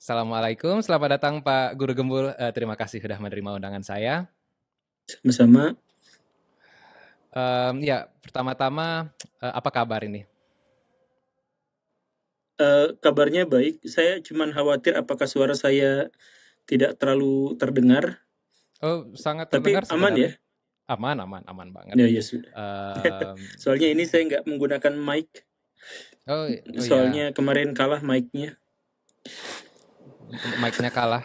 Assalamualaikum, selamat datang Pak Guru Gembul. Terima kasih sudah menerima undangan saya. Sama-sama. Ya, pertama-tama apa kabar ini? Kabarnya baik. Saya cuman khawatir apakah suara saya tidak terlalu terdengar, Oh, sangat tapi terdengar aman ya? sebenarnya. Aman, aman, aman banget. Ya, ya sudah. Em, Soalnya ini saya nggak menggunakan mic, oh ya, soalnya kemarin kalah mic-nya. mic-nya kalah.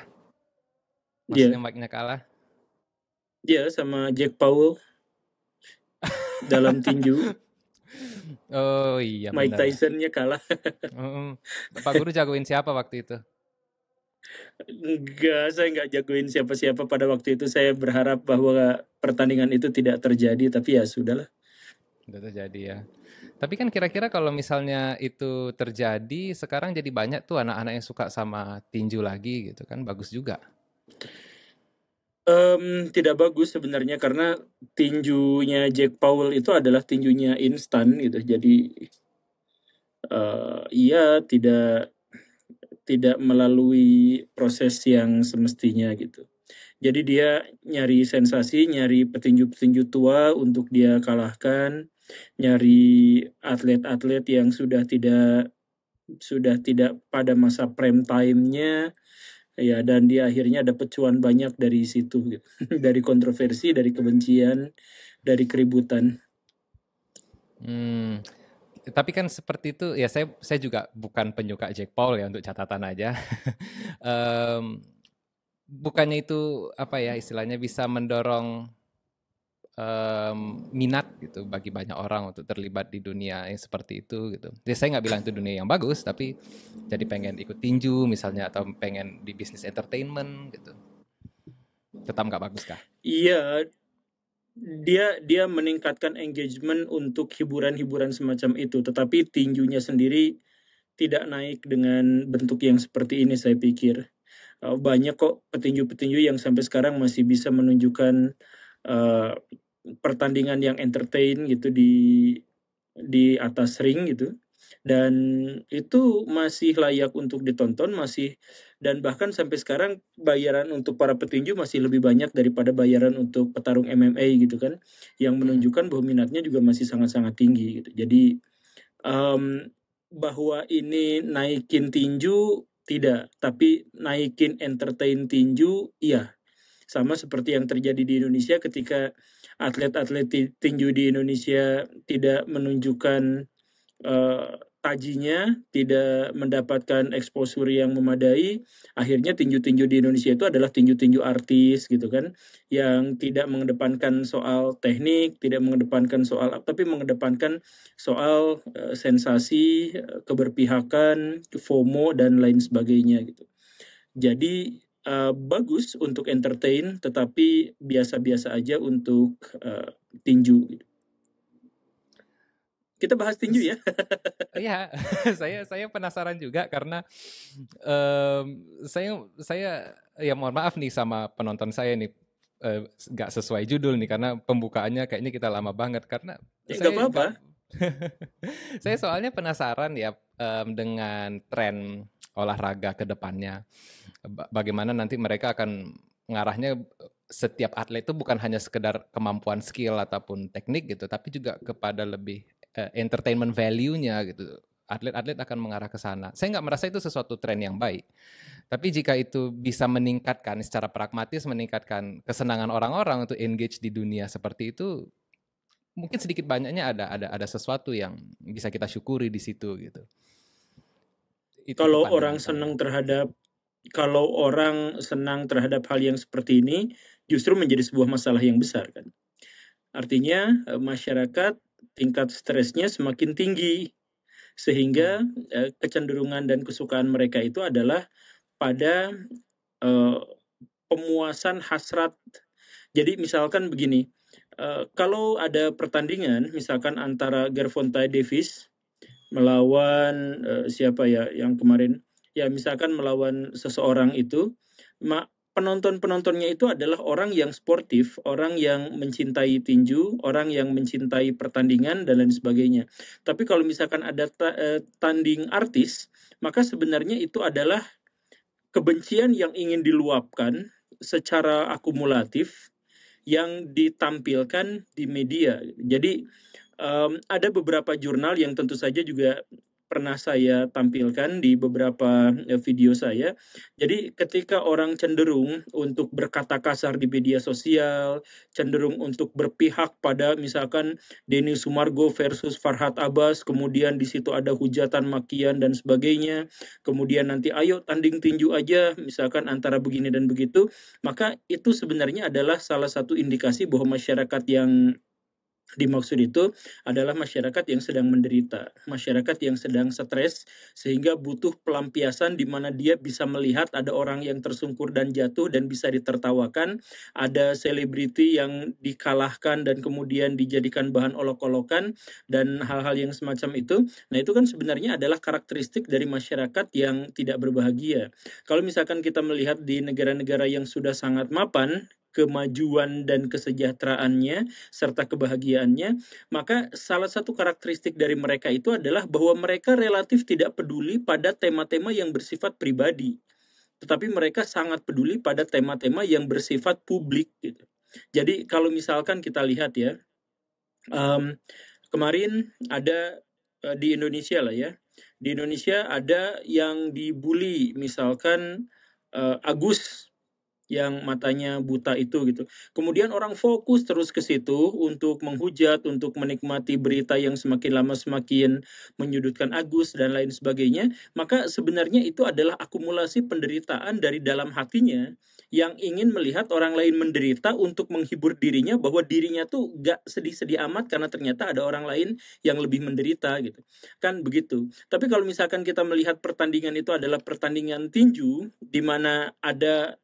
Dia, Maksudnya mic-nya kalah. dia sama Jack Paul dalam tinju. Oh iya Mike benar. Tyson-nya kalah. Pak Guru jagoin siapa waktu itu? Enggak, saya nggak jagoin siapa-siapa pada waktu itu. Saya berharap bahwa pertandingan itu tidak terjadi, tapi ya sudahlah. Udah terjadi ya. Tapi kan kira-kira kalau misalnya itu terjadi, sekarang jadi banyak tuh anak-anak yang suka sama tinju lagi gitu kan, bagus juga. Tidak bagus sebenarnya karena tinjunya Jack Paul itu adalah tinjunya instan gitu. Jadi, ia tidak melalui proses yang semestinya gitu. Jadi dia nyari sensasi, nyari petinju-petinju tua untuk dia kalahkan, nyari atlet-atlet yang sudah tidak pada masa prime time-nya, ya, dan dia akhirnya dapat cuan banyak dari situ gitu. Dari kontroversi, dari kebencian, dari keributan. Hmm, tapi kan seperti itu ya saya juga bukan penyuka Jack Paul ya untuk catatan aja. Em, bukannya itu apa ya istilahnya bisa mendorong minat gitu bagi banyak orang untuk terlibat di dunia yang seperti itu gitu. Ya saya nggak bilang itu dunia yang bagus, tapi jadi pengen ikut tinju misalnya atau pengen di bisnis entertainment gitu. Tetap nggak bagus kah? Iya, dia meningkatkan engagement untuk hiburan-hiburan semacam itu, tetapi tinjunya sendiri tidak naik dengan bentuk yang seperti ini saya pikir. Banyak kok petinju-petinju yang sampai sekarang masih bisa menunjukkan uh, pertandingan yang entertain gitu di atas ring gitu. Dan itu masih layak untuk ditonton, dan bahkan sampai sekarang bayaran untuk para petinju masih lebih banyak daripada bayaran untuk petarung MMA gitu kan, yang Mm-mm. menunjukkan bahwa minatnya juga masih sangat-sangat tinggi gitu. Jadi, bahwa ini naikin tinju tidak, tapi naikin entertain tinju iya. Sama seperti yang terjadi di Indonesia ketika atlet-atlet tinju di Indonesia tidak menunjukkan tajinya, tidak mendapatkan exposure yang memadai, akhirnya tinju-tinju di Indonesia itu adalah tinju-tinju artis gitu kan, yang tidak mengedepankan soal teknik, tidak mengedepankan soal tapi mengedepankan soal sensasi, keberpihakan, FOMO dan lain sebagainya gitu. Jadi bagus untuk entertain, tetapi biasa-biasa aja untuk tinju. Kita bahas tinju ya. Iya, saya penasaran juga karena saya ya mohon maaf nih sama penonton saya nih nggak sesuai judul nih karena pembukaannya kayaknya kita lama banget karena Nggak saya apa-apa. nggak saya soalnya penasaran ya dengan tren olahraga ke depannya. Bagaimana nanti mereka akan ngarahnya setiap atlet itu bukan hanya sekedar kemampuan skill ataupun teknik gitu, tapi juga kepada lebih entertainment value-nya gitu. Atlet-atlet akan mengarah ke sana. Saya nggak merasa itu sesuatu tren yang baik. Tapi jika itu bisa meningkatkan secara pragmatis, meningkatkan kesenangan orang-orang untuk engage di dunia seperti itu, mungkin sedikit banyaknya ada sesuatu yang bisa kita syukuri di situ gitu. Itu Kalau pandangan orang saya. senang terhadap hal yang seperti ini, justru menjadi sebuah masalah yang besar kan. Artinya masyarakat tingkat stresnya semakin tinggi, Hmm. sehingga kecenderungan dan kesukaan mereka itu adalah pada eh, pemuasan hasrat. Jadi misalkan begini, kalau ada pertandingan misalkan antara Gervonta Davis melawan siapa ya yang kemarin, ya misalkan melawan seseorang itu, penonton-penontonnya itu adalah orang yang sportif, orang yang mencintai tinju, orang yang mencintai pertandingan dan lain sebagainya. Tapi kalau misalkan ada tanding artis, maka sebenarnya itu adalah kebencian yang ingin diluapkan secara akumulatif yang ditampilkan di media. Jadi ada beberapa jurnal yang tentu saja juga pernah saya tampilkan di beberapa video saya. Jadi ketika orang cenderung untuk berkata kasar di media sosial, cenderung untuk berpihak pada misalkan Denny Sumargo versus Farhad Abbas, kemudian di situ ada hujatan, makian dan sebagainya, kemudian nanti ayo tanding tinju aja misalkan antara begini dan begitu, maka itu sebenarnya adalah salah satu indikasi bahwa masyarakat yang dimaksud itu adalah masyarakat yang sedang menderita, masyarakat yang sedang stres, sehingga butuh pelampiasan di mana dia bisa melihat ada orang yang tersungkur dan jatuh dan bisa ditertawakan, ada selebriti yang dikalahkan dan kemudian dijadikan bahan olok-olokan, dan hal-hal yang semacam itu. Nah, itu kan sebenarnya adalah karakteristik dari masyarakat yang tidak berbahagia. Kalau misalkan kita melihat di negara-negara yang sudah sangat mapan, kemajuan dan kesejahteraannya serta kebahagiaannya, maka salah satu karakteristik dari mereka itu adalah bahwa mereka relatif tidak peduli pada tema-tema yang bersifat pribadi, tetapi mereka sangat peduli pada tema-tema yang bersifat publik gitu. Jadi kalau misalkan kita lihat ya, kemarin ada di Indonesia lah ya, di Indonesia ada yang dibully misalkan Agus yang matanya buta itu gitu. Kemudian orang fokus terus ke situ untuk menghujat, untuk menikmati berita yang semakin lama semakin menyudutkan Agus dan lain sebagainya. Maka sebenarnya itu adalah akumulasi penderitaan dari dalam hatinya yang ingin melihat orang lain menderita untuk menghibur dirinya bahwa dirinya tuh gak sedih-sedih amat karena ternyata ada orang lain yang lebih menderita gitu. Kan begitu. Tapi kalau misalkan kita melihat pertandingan itu adalah pertandingan tinju di mana ada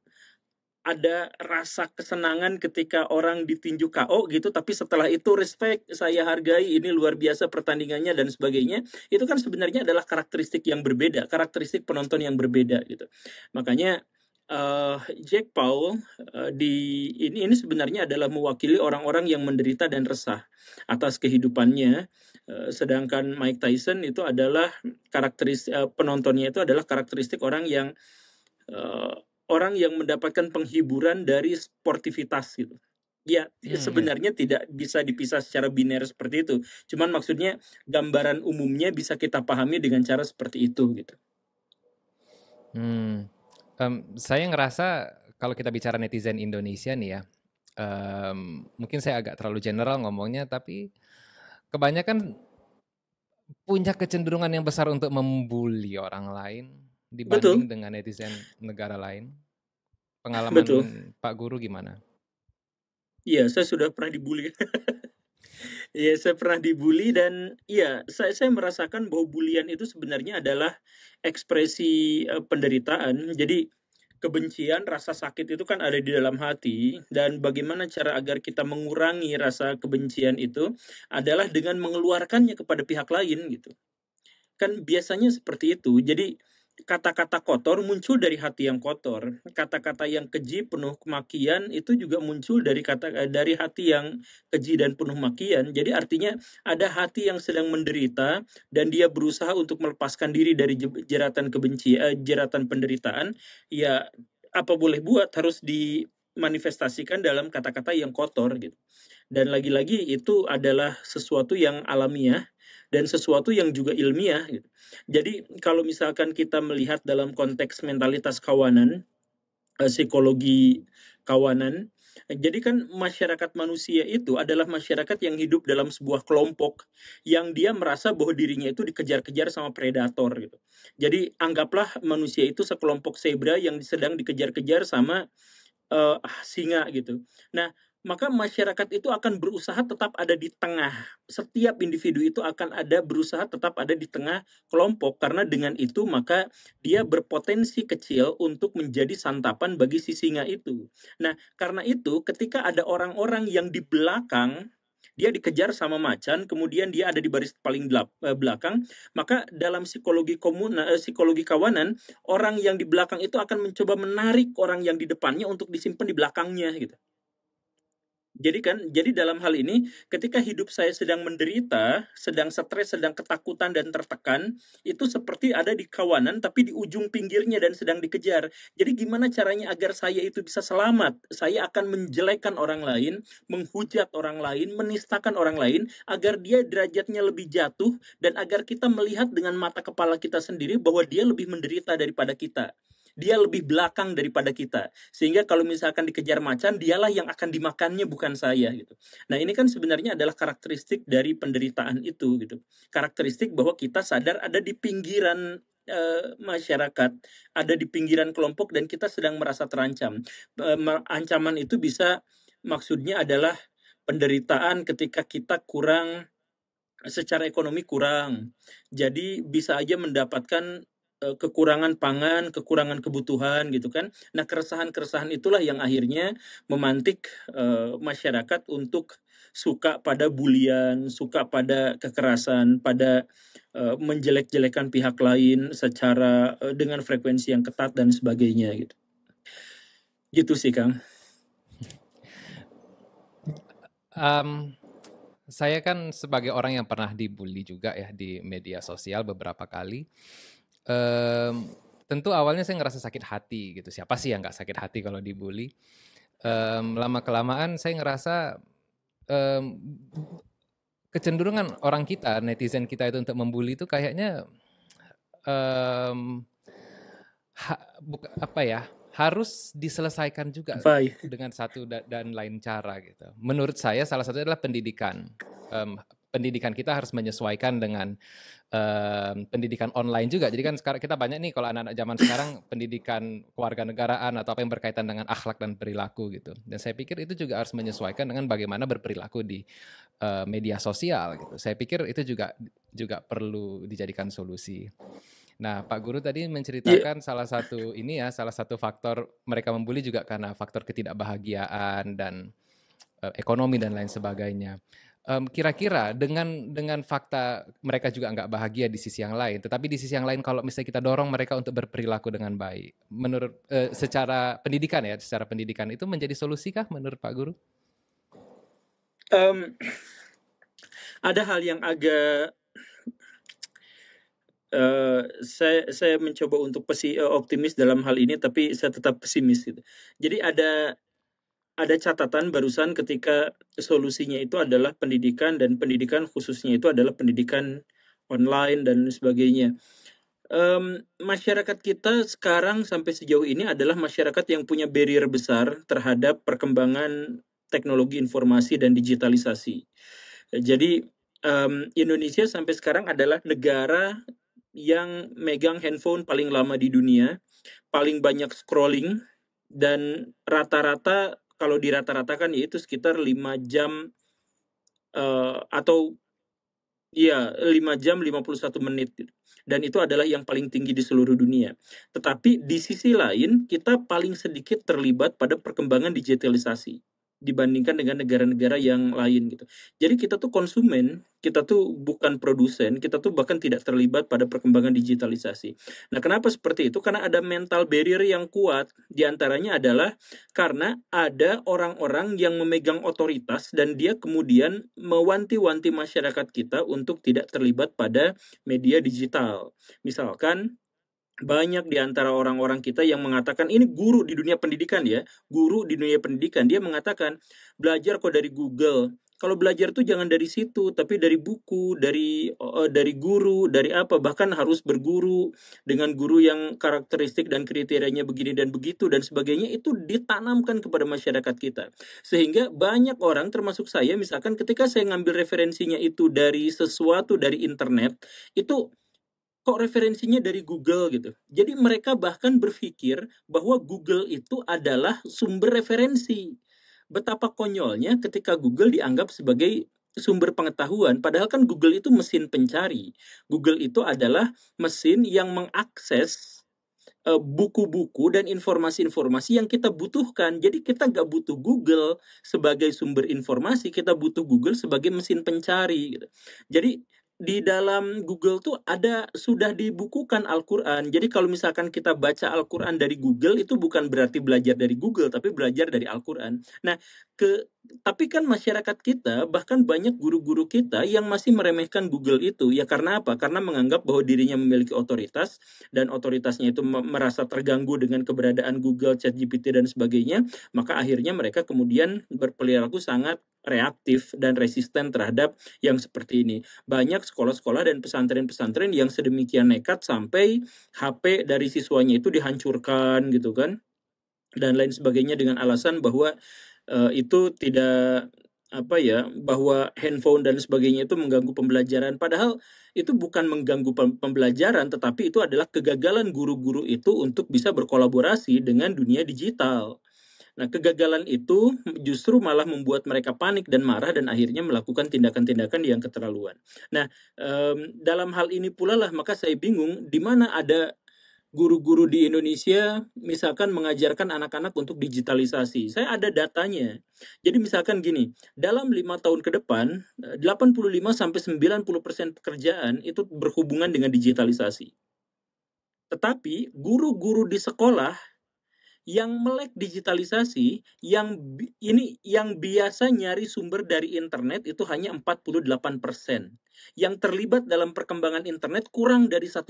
rasa kesenangan ketika orang ditinju KO gitu, tapi setelah itu respect, saya hargai, ini luar biasa pertandingannya dan sebagainya. Itu kan sebenarnya adalah karakteristik yang berbeda, karakteristik penonton yang berbeda gitu. Makanya Jack Paul ini sebenarnya adalah mewakili orang-orang yang menderita dan resah atas kehidupannya. Sedangkan Mike Tyson itu adalah karakteristik penontonnya itu adalah karakteristik orang yang mendapatkan penghiburan dari sportivitas gitu. Ya, sebenarnya tidak bisa dipisah secara biner seperti itu. Cuman maksudnya gambaran umumnya bisa kita pahami dengan cara seperti itu gitu. Saya ngerasa kalau kita bicara netizen Indonesia nih ya, mungkin saya agak terlalu general ngomongnya, tapi kebanyakan punya kecenderungan yang besar untuk membuli orang lain dibanding dengan netizen negara lain. Pengalaman Pak Guru gimana? Iya, saya sudah pernah dibully. Iya, saya pernah dibully dan iya, saya merasakan bahwa bulian itu sebenarnya adalah ekspresi penderitaan. Jadi kebencian, rasa sakit itu kan ada di dalam hati, dan bagaimana cara agar kita mengurangi rasa kebencian itu adalah dengan mengeluarkannya kepada pihak lain gitu. Kan biasanya seperti itu. Jadi kata-kata kotor muncul dari hati yang kotor. Kata-kata yang keji penuh makian itu juga muncul dari hati yang keji dan penuh makian. Jadi artinya ada hati yang sedang menderita dan dia berusaha untuk melepaskan diri dari jeratan kebencian, jeratan penderitaan. Ya apa boleh buat, harus dimanifestasikan dalam kata-kata yang kotor gitu. Dan lagi-lagi itu adalah sesuatu yang alamiah dan sesuatu yang juga ilmiah gitu. Jadi kalau misalkan kita melihat dalam konteks mentalitas kawanan, psikologi kawanan, jadi kan masyarakat manusia itu adalah masyarakat yang hidup dalam sebuah kelompok yang dia merasa bahwa dirinya itu dikejar-kejar sama predator gitu. Jadi anggaplah manusia itu sekelompok zebra yang sedang dikejar-kejar sama singa gitu. Nah, maka masyarakat itu akan berusaha tetap ada di tengah. Setiap individu itu akan berusaha tetap ada di tengah kelompok, karena dengan itu maka dia berpotensi kecil untuk menjadi santapan bagi si singa itu. Nah, karena itu ketika ada orang-orang yang di belakang, dia dikejar sama macan, kemudian dia ada di baris paling belakang, maka dalam psikologi kawanan, orang yang di belakang itu akan mencoba menarik orang yang di depannya untuk disimpan di belakangnya gitu. Jadi dalam hal ini, ketika hidup saya sedang menderita, sedang stres, sedang ketakutan dan tertekan, itu seperti ada di kawanan tapi di ujung pinggirnya dan sedang dikejar. Jadi gimana caranya agar saya itu bisa selamat? Saya akan menjelekkan orang lain, menghujat orang lain, menistakan orang lain, agar dia derajatnya lebih jatuh, dan agar kita melihat dengan mata kepala kita sendiri bahwa dia lebih menderita daripada kita. Dia lebih belakang daripada kita. Sehingga kalau misalkan dikejar macan, dialah yang akan dimakannya, bukan saya gitu. Nah, ini kan sebenarnya adalah karakteristik dari penderitaan itu gitu. Karakteristik bahwa kita sadar ada di pinggiran masyarakat, ada di pinggiran kelompok, dan kita sedang merasa terancam. Ancaman itu bisa, maksudnya adalah penderitaan ketika kita kurang, secara ekonomi kurang. Jadi bisa aja mendapatkan kekurangan pangan, kekurangan kebutuhan gitu kan. Nah, keresahan-keresahan itulah yang akhirnya memantik masyarakat untuk suka pada bulian, suka pada kekerasan, pada menjelek-jelekan pihak lain secara dengan frekuensi yang ketat dan sebagainya gitu. Gitu sih, Kang. Saya kan sebagai orang yang pernah dibully juga ya di media sosial beberapa kali. Tentu awalnya saya ngerasa sakit hati gitu. Siapa sih yang nggak sakit hati kalau dibully? Lama kelamaan saya ngerasa kecenderungan orang kita, netizen kita itu untuk membuli itu kayaknya harus diselesaikan juga dengan satu dan lain cara gitu. Menurut saya salah satunya adalah pendidikan. Pendidikan kita harus menyesuaikan dengan pendidikan online juga. Jadi kan sekarang kita banyak nih kalau anak-anak zaman sekarang pendidikan kewarganegaraan atau apa yang berkaitan dengan akhlak dan perilaku gitu. Dan saya pikir itu juga harus menyesuaikan dengan bagaimana berperilaku di media sosial gitu. Saya pikir itu juga perlu dijadikan solusi. Nah, Pak Guru tadi menceritakan salah satu faktor mereka membuli juga karena faktor ketidakbahagiaan dan ekonomi dan lain sebagainya. Kira-kira dengan fakta mereka juga nggak bahagia di sisi yang lain, tetapi di sisi yang lain kalau misalnya kita dorong mereka untuk berperilaku dengan baik, menurut secara pendidikan itu menjadi solusi kah menurut Pak Guru? Ada hal yang agak saya mencoba untuk optimis dalam hal ini, tapi saya tetap pesimis gitu. Jadi ada catatan barusan ketika solusinya itu adalah pendidikan, dan pendidikan khususnya itu adalah pendidikan online dan sebagainya. Masyarakat kita sekarang sampai sejauh ini adalah masyarakat yang punya barrier besar terhadap perkembangan teknologi informasi dan digitalisasi. Jadi Indonesia sampai sekarang adalah negara yang megang handphone paling lama di dunia, paling banyak scrolling, dan rata-rata, kalau dirata-ratakan yaitu sekitar 5 jam atau 5 jam 51 menit. Dan itu adalah yang paling tinggi di seluruh dunia. Tetapi di sisi lain, kita paling sedikit terlibat pada perkembangan digitalisasi dibandingkan dengan negara-negara yang lain gitu. Jadi kita tuh konsumen, kita tuh bukan produsen, kita tuh bahkan tidak terlibat pada perkembangan digitalisasi. Nah, kenapa seperti itu? Karena ada mental barrier yang kuat. Di antaranya adalah karena ada orang-orang yang memegang otoritas dan dia kemudian mewanti-wanti masyarakat kita untuk tidak terlibat pada media digital. Misalkan banyak di antara orang-orang kita yang mengatakan, ini guru di dunia pendidikan ya, guru di dunia pendidikan, dia mengatakan belajar kok dari Google. Kalau belajar tuh jangan dari situ, tapi dari buku, dari guru, dari apa, bahkan harus berguru dengan guru yang karakteristik dan kriterianya begini dan begitu dan sebagainya. Itu ditanamkan kepada masyarakat kita, sehingga banyak orang termasuk saya, misalkan ketika saya ngambil referensinya itu dari sesuatu dari internet, itu kok referensinya dari Google gitu. Jadi mereka bahkan berpikir bahwa Google itu adalah sumber referensi. Betapa konyolnya ketika Google dianggap sebagai sumber pengetahuan, padahal kan Google itu mesin pencari. Google itu adalah mesin yang mengakses buku-buku dan informasi-informasi yang kita butuhkan. Jadi kita nggak butuh Google sebagai sumber informasi, kita butuh Google sebagai mesin pencari gitu. Jadi di dalam Google tuh sudah dibukukan Al-Quran. Jadi kalau misalkan kita baca Al-Quran dari Google, itu bukan berarti belajar dari Google, tapi belajar dari Al-Quran. Nah, Tapi kan masyarakat kita, bahkan banyak guru-guru kita yang masih meremehkan Google itu. Ya karena apa? Karena menganggap bahwa dirinya memiliki otoritas dan otoritasnya itu merasa terganggu dengan keberadaan Google, ChatGPT dan sebagainya, maka akhirnya mereka kemudian berperilaku sangat reaktif dan resisten terhadap yang seperti ini. Banyak sekolah-sekolah dan pesantren-pesantren yang sedemikian nekat sampai HP dari siswanya itu dihancurkan gitu kan, dan lain sebagainya dengan alasan bahwa itu tidak bahwa handphone dan sebagainya itu mengganggu pembelajaran. Padahal itu bukan mengganggu pembelajaran, tetapi itu adalah kegagalan guru-guru itu untuk bisa berkolaborasi dengan dunia digital. Nah, kegagalan itu justru malah membuat mereka panik dan marah dan akhirnya melakukan tindakan-tindakan yang keterlaluan. Nah, dalam hal ini pula lah maka saya bingung di mana ada guru-guru di Indonesia misalkan mengajarkan anak-anak untuk digitalisasi. Saya ada datanya. Jadi misalkan gini, dalam 5 tahun ke depan, 85-90% pekerjaan itu berhubungan dengan digitalisasi. Tetapi guru-guru di sekolah yang melek digitalisasi, yang biasa nyari sumber dari internet itu hanya 48%. Yang terlibat dalam perkembangan internet kurang dari 1%.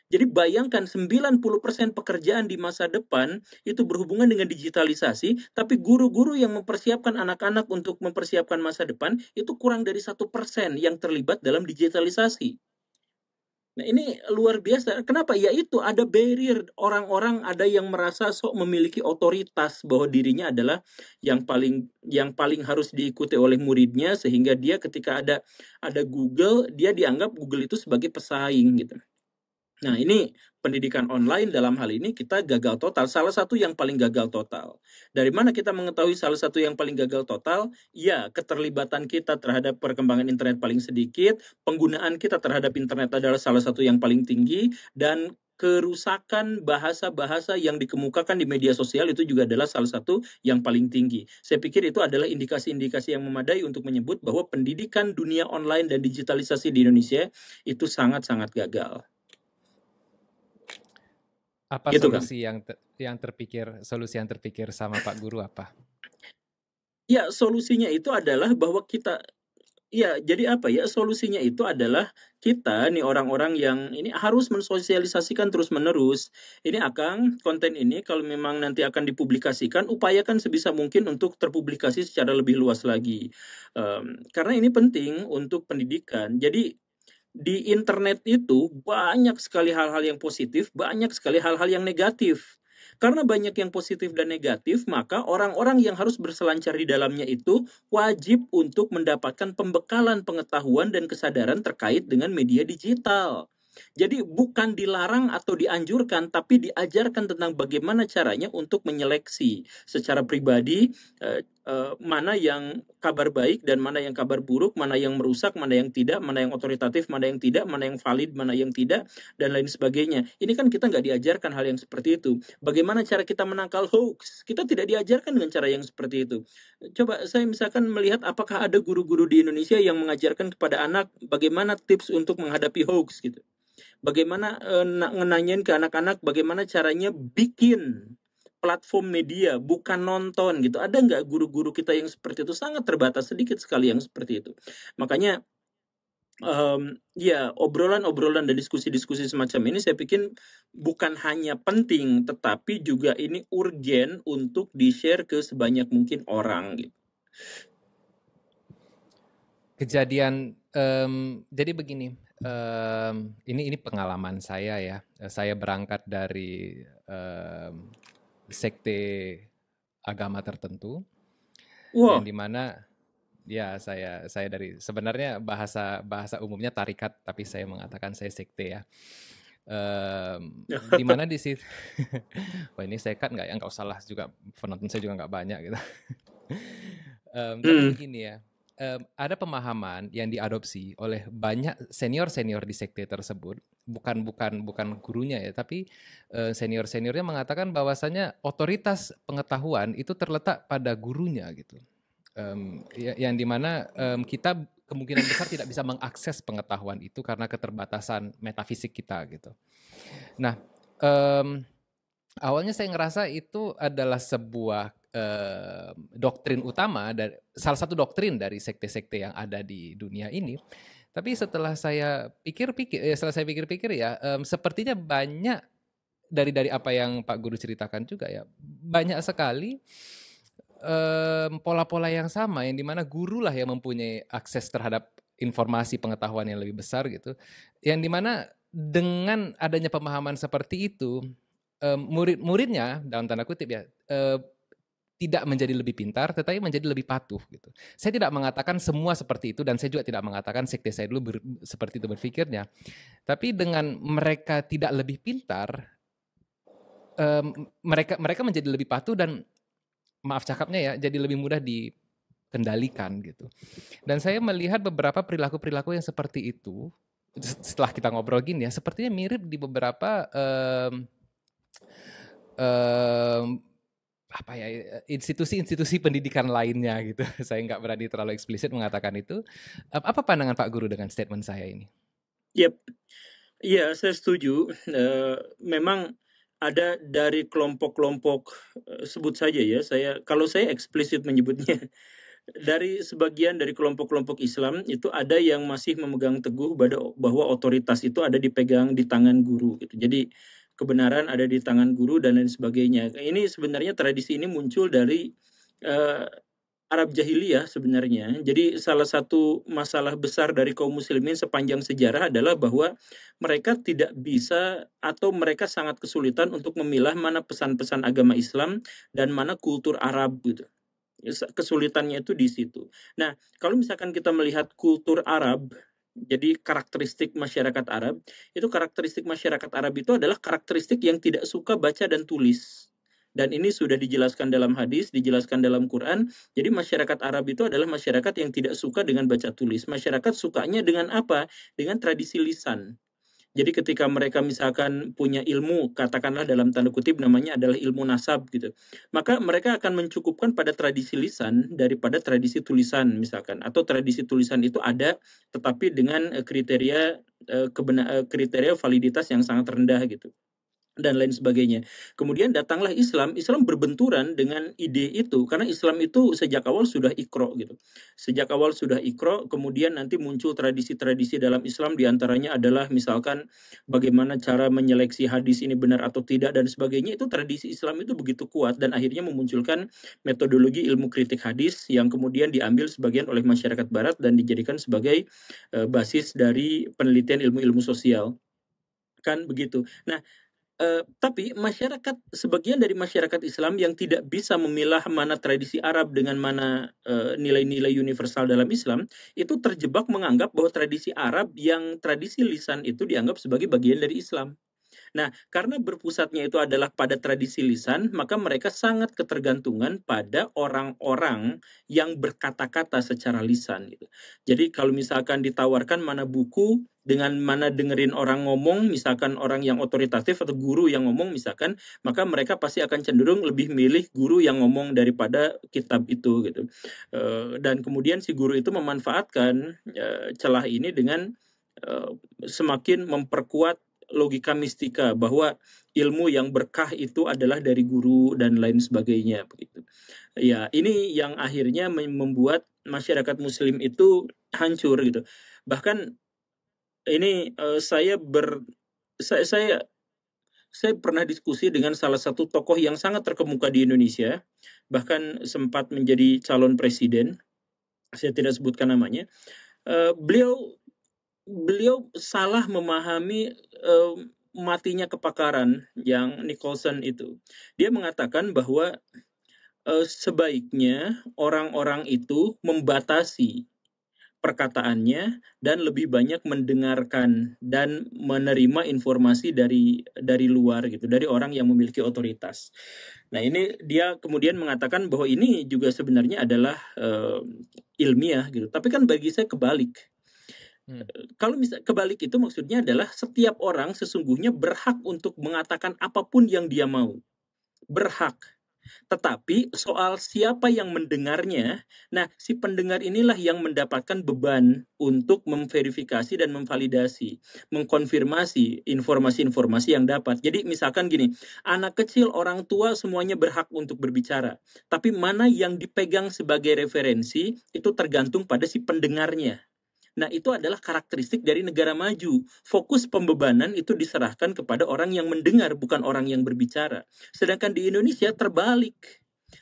Jadi bayangkan 90% pekerjaan di masa depan itu berhubungan dengan digitalisasi, tapi guru-guru yang mempersiapkan anak-anak untuk mempersiapkan masa depan itu kurang dari 1% yang terlibat dalam digitalisasi. Nah ini luar biasa. Kenapa? Ya itu ada barrier. Orang-orang ada yang merasa sok memiliki otoritas bahwa dirinya adalah yang paling harus diikuti oleh muridnya, sehingga dia ketika ada Google, dia dianggap Google itu sebagai pesaing gitu. Nah, ini pendidikan online dalam hal ini kita gagal total. Salah satu yang paling gagal total. Dari mana kita mengetahui salah satu yang paling gagal total? Ya, keterlibatan kita terhadap perkembangan internet paling sedikit, penggunaan kita terhadap internet adalah salah satu yang paling tinggi, dan kerusakan bahasa-bahasa yang dikemukakan di media sosial itu juga adalah salah satu yang paling tinggi. Saya pikir itu adalah indikasi-indikasi yang memadai untuk menyebut bahwa pendidikan dunia online dan digitalisasi di Indonesia itu sangat-sangat gagal. Apa Gitu, Kang. solusi yang terpikir sama Pak Guru apa? Ya, solusinya itu adalah bahwa solusinya itu adalah kita nih orang-orang yang ini harus mensosialisasikan terus-menerus. Ini Akang, konten ini kalau memang nanti akan dipublikasikan, upayakan sebisa mungkin untuk terpublikasi secara lebih luas lagi. Karena ini penting untuk pendidikan. Jadi di internet itu banyak sekali hal-hal yang positif, banyak sekali hal-hal yang negatif. Karena banyak yang positif dan negatif, maka orang-orang yang harus berselancar di dalamnya itu wajib untuk mendapatkan pembekalan pengetahuan dan kesadaran terkait dengan media digital. Jadi bukan dilarang atau dianjurkan, tapi diajarkan tentang bagaimana caranya untuk menyeleksi secara pribadi mana yang kabar baik dan mana yang kabar buruk, mana yang merusak, mana yang tidak, mana yang otoritatif, mana yang tidak, mana yang valid, mana yang tidak, dan lain sebagainya. Ini kan kita nggak diajarkan hal yang seperti itu. Bagaimana cara kita menangkal hoax? Kita tidak diajarkan dengan cara yang seperti itu. Coba saya misalkan melihat apakah ada guru-guru di Indonesia yang mengajarkan kepada anak bagaimana tips untuk menghadapi hoax gitu. Bagaimana nanyain ke anak-anak bagaimana caranya bikin platform media, bukan nonton gitu. Ada nggak guru-guru kita yang seperti itu? Sangat terbatas, sedikit sekali yang seperti itu. Makanya obrolan-obrolan dan diskusi-diskusi semacam ini saya pikir bukan hanya penting, tetapi juga ini urgen untuk di-share ke sebanyak mungkin orang gitu. Kejadian, jadi begini, ini pengalaman saya ya. Saya berangkat dari sekte agama tertentu, Wah, yang dimana ya saya dari sebenarnya bahasa umumnya tarikat, tapi saya mengatakan saya sekte ya. Di mana di situ, wah ini sekat nggak ya? Nggak usah lah juga, penonton saya juga nggak banyak gitu. Tapi begini ya, ada pemahaman yang diadopsi oleh banyak senior-senior di sekte tersebut, bukan gurunya ya, tapi senior-seniornya mengatakan bahwasanya otoritas pengetahuan itu terletak pada gurunya gitu. Yang dimana kita kemungkinan besar tidak bisa mengakses pengetahuan itu karena keterbatasan metafisik kita gitu. Nah, awalnya saya ngerasa itu adalah sebuah doktrin utama dari salah satu doktrin dari sekte-sekte yang ada di dunia ini. Tapi setelah saya pikir-pikir ya, sepertinya banyak dari apa yang Pak Guru ceritakan juga ya, banyak sekali pola-pola yang sama yang dimana guru lah yang mempunyai akses terhadap informasi pengetahuan yang lebih besar gitu, yang dimana dengan adanya pemahaman seperti itu murid-muridnya dalam tanda kutip ya tidak menjadi lebih pintar, tetapi menjadi lebih patuh gitu. Saya tidak mengatakan semua seperti itu dan saya juga tidak mengatakan sekte saya dulu seperti itu berpikirnya. Tapi dengan mereka tidak lebih pintar, mereka menjadi lebih patuh dan maaf cakapnya ya, jadi lebih mudah dikendalikan gitu. Dan saya melihat beberapa perilaku-perilaku yang seperti itu setelah kita ngobrol gini ya, sepertinya mirip di beberapa apa ya institusi-institusi pendidikan lainnya gitu. Saya nggak berani terlalu eksplisit mengatakan itu. Apa pandangan Pak Guru dengan statement saya ini? Yep. Iya, saya setuju. Memang ada dari kelompok-kelompok, sebut saja ya, kalau saya eksplisit menyebutnya, dari sebagian dari kelompok-kelompok Islam itu ada yang masih memegang teguh bahwa otoritas itu ada dipegang di tangan guru gitu. Jadi kebenaran ada di tangan guru dan lain sebagainya. Ini sebenarnya tradisi ini muncul dari Arab jahiliyah sebenarnya. Jadi salah satu masalah besar dari kaum muslimin sepanjang sejarah adalah bahwa mereka tidak bisa atau mereka sangat kesulitan untuk memilah mana pesan-pesan agama Islam dan mana kultur Arab gitu. Kesulitannya itu di situ. Nah, kalau misalkan kita melihat kultur Arab, jadi karakteristik masyarakat Arab, itu karakteristik masyarakat Arab itu adalah karakteristik yang tidak suka baca dan tulis. Dan ini sudah dijelaskan dalam hadis, dijelaskan dalam Quran. Jadi masyarakat Arab itu adalah masyarakat yang tidak suka dengan baca tulis. Masyarakat sukanya dengan apa? Dengan tradisi lisan. Jadi ketika mereka misalkan punya ilmu, katakanlah dalam tanda kutip namanya adalah ilmu nasab gitu, maka mereka akan mencukupkan pada tradisi lisan daripada tradisi tulisan misalkan, atau tradisi tulisan itu ada tetapi dengan kriteria kriteria validitas yang sangat rendah gitu dan lain sebagainya. Kemudian datanglah Islam, Islam berbenturan dengan ide itu karena Islam itu sejak awal sudah Iqra gitu. Sejak awal sudah Iqra, kemudian nanti muncul tradisi-tradisi dalam Islam diantaranya adalah misalkan bagaimana cara menyeleksi hadis ini benar atau tidak dan sebagainya. Itu tradisi Islam itu begitu kuat dan akhirnya memunculkan metodologi ilmu kritik hadis yang kemudian diambil sebagian oleh masyarakat barat dan dijadikan sebagai basis dari penelitian ilmu-ilmu sosial. Kan begitu. Nah, tapi sebagian dari masyarakat Islam yang tidak bisa memilah mana tradisi Arab dengan mana nilai-nilai universal dalam Islam, itu terjebak menganggap bahwa tradisi Arab yang tradisi lisan itu dianggap sebagai bagian dari Islam. Nah, karena berpusatnya itu adalah pada tradisi lisan, maka mereka sangat ketergantungan pada orang-orang yang berkata-kata secara lisan gitu. Jadi kalau misalkan ditawarkan mana buku dengan mana dengerin orang ngomong, misalkan orang yang otoritatif atau guru yang ngomong misalkan, maka mereka pasti akan cenderung lebih milih guru yang ngomong daripada kitab itu gitu. Dan kemudian si guru itu memanfaatkan celah ini dengan semakin memperkuat logika mistika bahwa ilmu yang berkah itu adalah dari guru dan lain sebagainya begitu. Ya, ini yang akhirnya membuat masyarakat muslim itu hancur gitu. Bahkan ini saya pernah diskusi dengan salah satu tokoh yang sangat terkemuka di Indonesia, bahkan sempat menjadi calon presiden. Saya tidak sebutkan namanya. Beliau salah memahami matinya kepakaran yang Nicholson itu. Dia mengatakan bahwa sebaiknya orang-orang itu membatasi perkataannya dan lebih banyak mendengarkan dan menerima informasi dari luar gitu, dari orang yang memiliki otoritas. Nah, ini dia kemudian mengatakan bahwa ini juga sebenarnya adalah ilmiah gitu. Tapi kan bagi saya kebalik. Kalau misalnya kebalik itu maksudnya adalah setiap orang sesungguhnya berhak untuk mengatakan apapun yang dia mau. Berhak. Tetapi soal siapa yang mendengarnya, nah si pendengar inilah yang mendapatkan beban untuk memverifikasi dan memvalidasi, mengkonfirmasi informasi-informasi yang dapat. Jadi misalkan gini, anak kecil, orang tua semuanya berhak untuk berbicara. Tapi mana yang dipegang sebagai referensi itu tergantung pada si pendengarnya. Nah, itu adalah karakteristik dari negara maju. Fokus pembebanan itu diserahkan kepada orang yang mendengar, bukan orang yang berbicara. Sedangkan di Indonesia terbalik.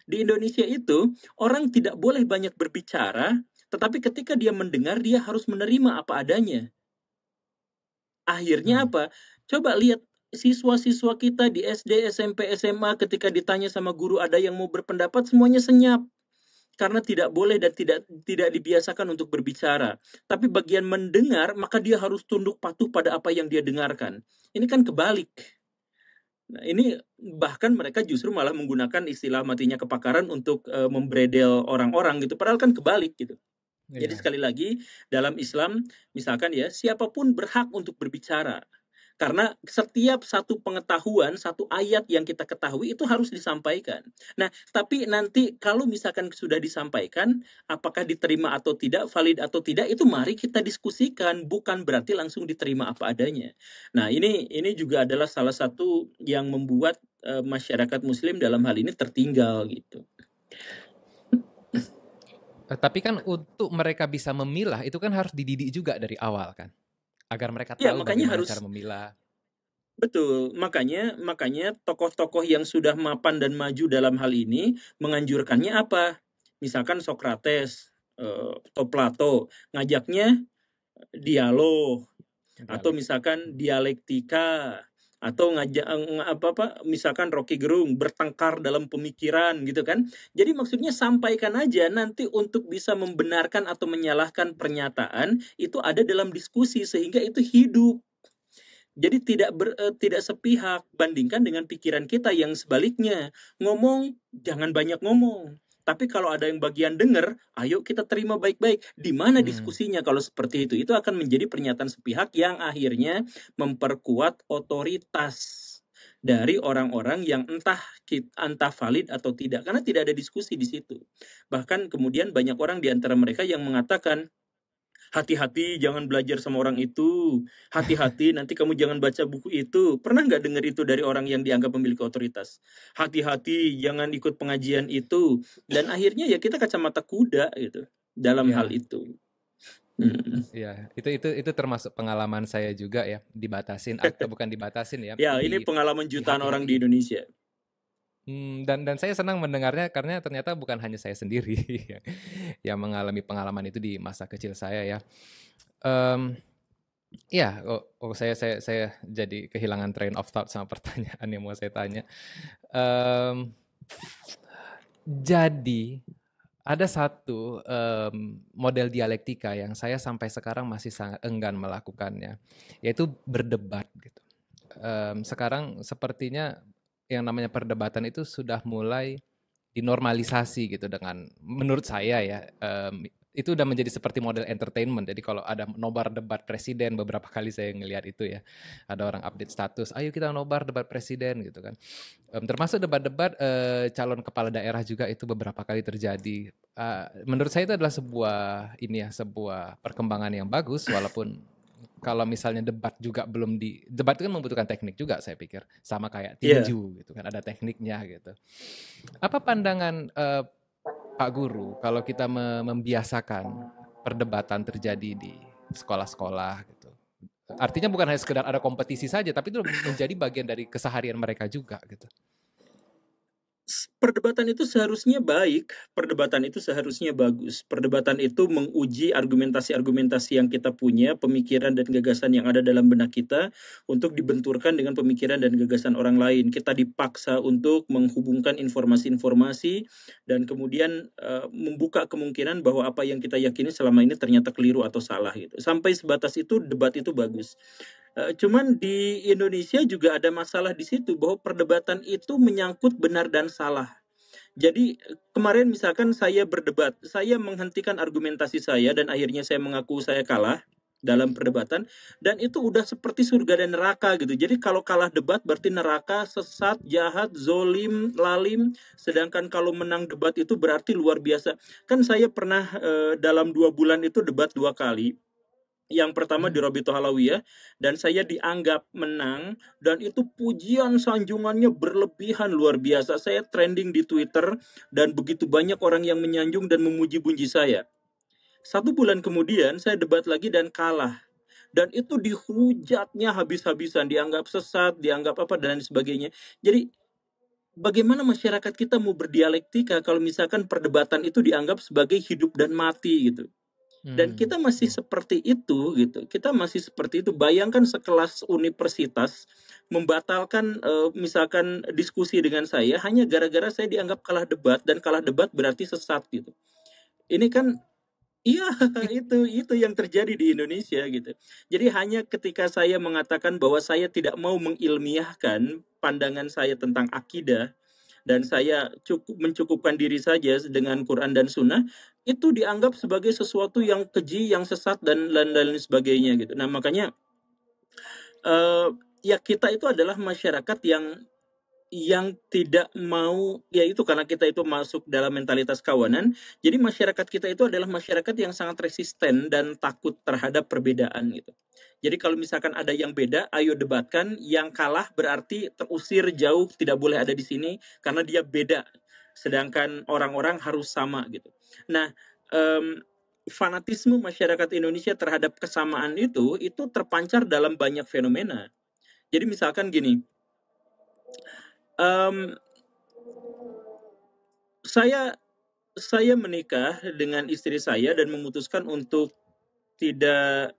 Di Indonesia itu, orang tidak boleh banyak berbicara, tetapi ketika dia mendengar, dia harus menerima apa adanya. Akhirnya apa? Coba lihat siswa-siswa kita di SD, SMP, SMA ketika ditanya sama guru ada yang mau berpendapat, semuanya senyap. Karena tidak boleh dan tidak dibiasakan untuk berbicara. Tapi bagian mendengar, maka dia harus tunduk patuh pada apa yang dia dengarkan. Ini kan kebalik. Nah, ini bahkan mereka justru malah menggunakan istilah matinya kepakaran untuk membredel orang-orang gitu. Padahal kan kebalik gitu. Jadi sekali lagi dalam Islam misalkan ya, siapapun berhak untuk berbicara. Karena setiap satu pengetahuan, satu ayat yang kita ketahui itu harus disampaikan. Nah, tapi nanti kalau misalkan sudah disampaikan, apakah diterima atau tidak, valid atau tidak, itu mari kita diskusikan, bukan berarti langsung diterima apa adanya. Nah, ini juga adalah salah satu yang membuat masyarakat Muslim dalam hal ini tertinggal gitu. Tapi kan untuk mereka bisa memilah itu kan harus dididik juga dari awal kan, agar mereka Ya, tahu makanya bagaimana harus cara memilah. betul. Makanya tokoh-tokoh yang sudah mapan dan maju dalam hal ini menganjurkannya apa? Misalkan Sokrates atau Plato ngajaknya dialog, atau misalkan dialektika, atau misalkan Rocky Gerung bertengkar dalam pemikiran gitu kan. Jadi maksudnya sampaikan aja, nanti untuk bisa membenarkan atau menyalahkan pernyataan itu ada dalam diskusi sehingga itu hidup. Jadi tidak sepihak, bandingkan dengan pikiran kita yang sebaliknya. Ngomong, jangan banyak ngomong. Tapi kalau ada yang bagian dengar, ayo kita terima baik-baik. Di mana diskusinya kalau seperti itu? Itu akan menjadi pernyataan sepihak yang akhirnya memperkuat otoritas dari orang-orang yang entah valid atau tidak. Karena tidak ada diskusi di situ. Bahkan kemudian banyak orang di antara mereka yang mengatakan, hati-hati jangan belajar sama orang itu. Hati-hati nanti kamu jangan baca buku itu. Pernah nggak dengar itu dari orang yang dianggap memiliki otoritas? Hati-hati jangan ikut pengajian itu. Dan akhirnya ya kita kacamata kuda gitu dalam hal itu. Ya, itu termasuk pengalaman saya juga ya, dibatasin atau bukan dibatasin ya. Ya, ini pengalaman jutaan orang di Indonesia. Dan saya senang mendengarnya karena ternyata bukan hanya saya sendiri yang mengalami pengalaman itu di masa kecil saya ya. Saya jadi kehilangan train of thought sama pertanyaan yang mau saya tanya. Jadi ada satu model dialektika yang saya sampai sekarang masih sangat enggan melakukannya, yaitu berdebat gitu. Sekarang sepertinya yang namanya perdebatan itu sudah mulai dinormalisasi gitu dengan, menurut saya ya, itu udah menjadi seperti model entertainment. Jadi kalau ada nobar debat presiden, beberapa kali saya ngelihat itu ya, ada orang update status, ayo kita nobar debat presiden gitu kan. Termasuk debat-debat calon kepala daerah juga itu beberapa kali terjadi. Menurut saya itu adalah sebuah perkembangan yang bagus, walaupun kalau misalnya debat juga debat itu kan membutuhkan teknik juga saya pikir, sama kayak tinju gitu kan, ada tekniknya gitu. Apa pandangan Pak Guru kalau kita membiasakan perdebatan terjadi di sekolah-sekolah gitu? Artinya bukan hanya sekedar ada kompetisi saja, tapi itu menjadi bagian dari keseharian mereka juga gitu. Perdebatan itu seharusnya baik, perdebatan itu seharusnya bagus. Perdebatan itu menguji argumentasi-argumentasi yang kita punya, pemikiran dan gagasan yang ada dalam benak kita untuk dibenturkan dengan pemikiran dan gagasan orang lain. Kita dipaksa untuk menghubungkan informasi-informasi dan kemudian membuka kemungkinan bahwa apa yang kita yakini selama ini ternyata keliru atau salah gitu. Sampai sebatas itu debat itu bagus. Cuman di Indonesia juga ada masalah di situ bahwa perdebatan itu menyangkut benar dan salah. Jadi kemarin misalkan saya berdebat, saya menghentikan argumentasi saya dan akhirnya saya mengaku saya kalah. dalam perdebatan, dan itu udah seperti surga dan neraka gitu. Jadi kalau kalah debat berarti neraka, sesat, jahat, zolim, lalim. Sedangkan kalau menang debat itu berarti luar biasa. Kan saya pernah dalam 2 bulan itu debat 2 kali. Yang pertama di Robito Halawiyah, dan saya dianggap menang, dan itu pujian sanjungannya berlebihan luar biasa. Saya trending di Twitter dan begitu banyak orang yang menyanjung dan memuji-puji saya. 1 bulan kemudian saya debat lagi dan kalah. Dan itu dihujatnya habis-habisan, dianggap sesat, dianggap apa dan sebagainya. Jadi bagaimana masyarakat kita mau berdialektika kalau misalkan perdebatan itu dianggap sebagai hidup dan mati gitu. Dan kita masih seperti itu gitu. Kita masih seperti itu. Bayangkan sekelas universitas membatalkan misalkan diskusi dengan saya hanya gara-gara saya dianggap kalah debat, dan kalah debat berarti sesat gitu. Ini kan iya, itu yang terjadi di Indonesia gitu. Jadi hanya ketika saya mengatakan bahwa saya tidak mau mengilmiahkan pandangan saya tentang akidah, dan saya mencukupkan diri saja dengan Quran dan Sunnah, itu dianggap sebagai sesuatu yang keji, yang sesat, dan lain sebagainya gitu. Nah makanya ya kita itu adalah masyarakat yang tidak mau, ya itu karena kita itu masuk dalam mentalitas kawanan. Jadi masyarakat kita itu adalah masyarakat yang sangat resisten dan takut terhadap perbedaan gitu. Jadi kalau misalkan ada yang beda, ayo debatkan. Yang kalah berarti terusir jauh, tidak boleh ada di sini karena dia beda. Sedangkan orang-orang harus sama gitu. Nah, fanatisme masyarakat Indonesia terhadap kesamaan itu terpancar dalam banyak fenomena. Jadi misalkan gini, saya menikah dengan istri saya dan memutuskan untuk tidak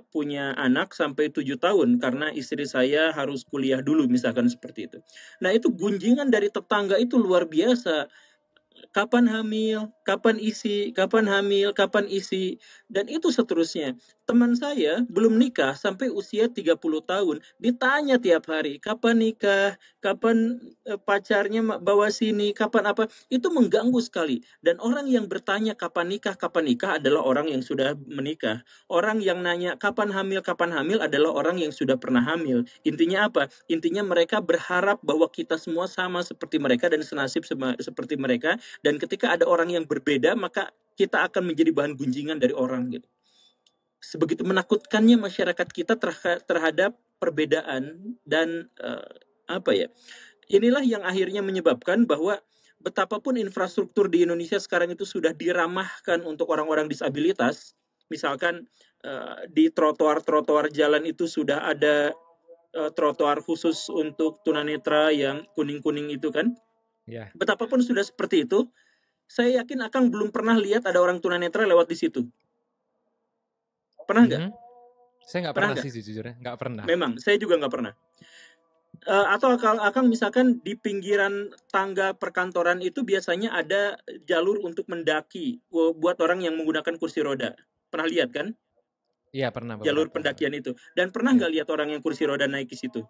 punya anak sampai 7 tahun karena istri saya harus kuliah dulu, misalkan seperti itu. Nah itu gunjingan dari tetangga itu luar biasa. Kapan hamil, kapan isi, kapan hamil, kapan isi, dan itu seterusnya. Teman saya belum nikah sampai usia 30 tahun, ditanya tiap hari, kapan nikah, kapan pacarnya bawa sini, kapan apa, itu mengganggu sekali. Dan orang yang bertanya kapan nikah adalah orang yang sudah menikah. Orang yang nanya kapan hamil adalah orang yang sudah pernah hamil. Intinya apa? Intinya mereka berharap bahwa kita semua sama seperti mereka dan senasib seperti mereka. Dan ketika ada orang yang berbeda, maka kita akan menjadi bahan gunjingan dari orang gitu. Sebegitu menakutkannya masyarakat kita terhadap perbedaan, dan inilah yang akhirnya menyebabkan bahwa betapapun infrastruktur di Indonesia sekarang itu sudah diramahkan untuk orang-orang disabilitas. Misalkan di trotoar jalan itu sudah ada trotoar khusus untuk tunanetra yang kuning-kuning itu kan. Yeah. Betapapun sudah seperti itu, saya yakin Akang belum pernah lihat ada orang tunanetra lewat di situ. Pernah nggak? Saya nggak pernah sih sejujurnya, nggak pernah. Memang, saya juga nggak pernah. Atau Akang misalkan di pinggiran tangga perkantoran itu biasanya ada jalur untuk mendaki buat orang yang menggunakan kursi roda. Pernah lihat kan? Iya, pernah. Jalur pendakian itu. Dan pernah nggak lihat orang yang kursi roda naik ke situ?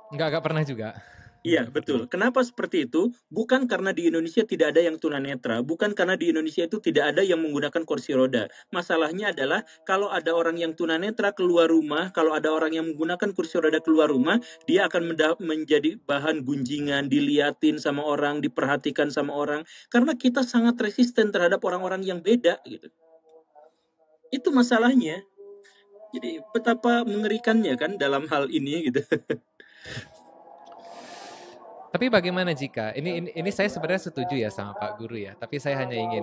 Nggak pernah juga. Iya, betul. Kenapa seperti itu? Bukan karena di Indonesia tidak ada yang tunanetra, bukan karena di Indonesia itu tidak ada yang menggunakan kursi roda. Masalahnya adalah kalau ada orang yang tunanetra keluar rumah, kalau ada orang yang menggunakan kursi roda keluar rumah, dia akan menjadi bahan gunjingan, diliatin sama orang, diperhatikan sama orang, karena kita sangat resisten terhadap orang-orang yang beda gitu. Itu masalahnya. Jadi betapa mengerikannya kan dalam hal ini gitu. Tapi bagaimana jika ini saya sebenarnya setuju ya sama Pak Guru ya, tapi saya hanya ingin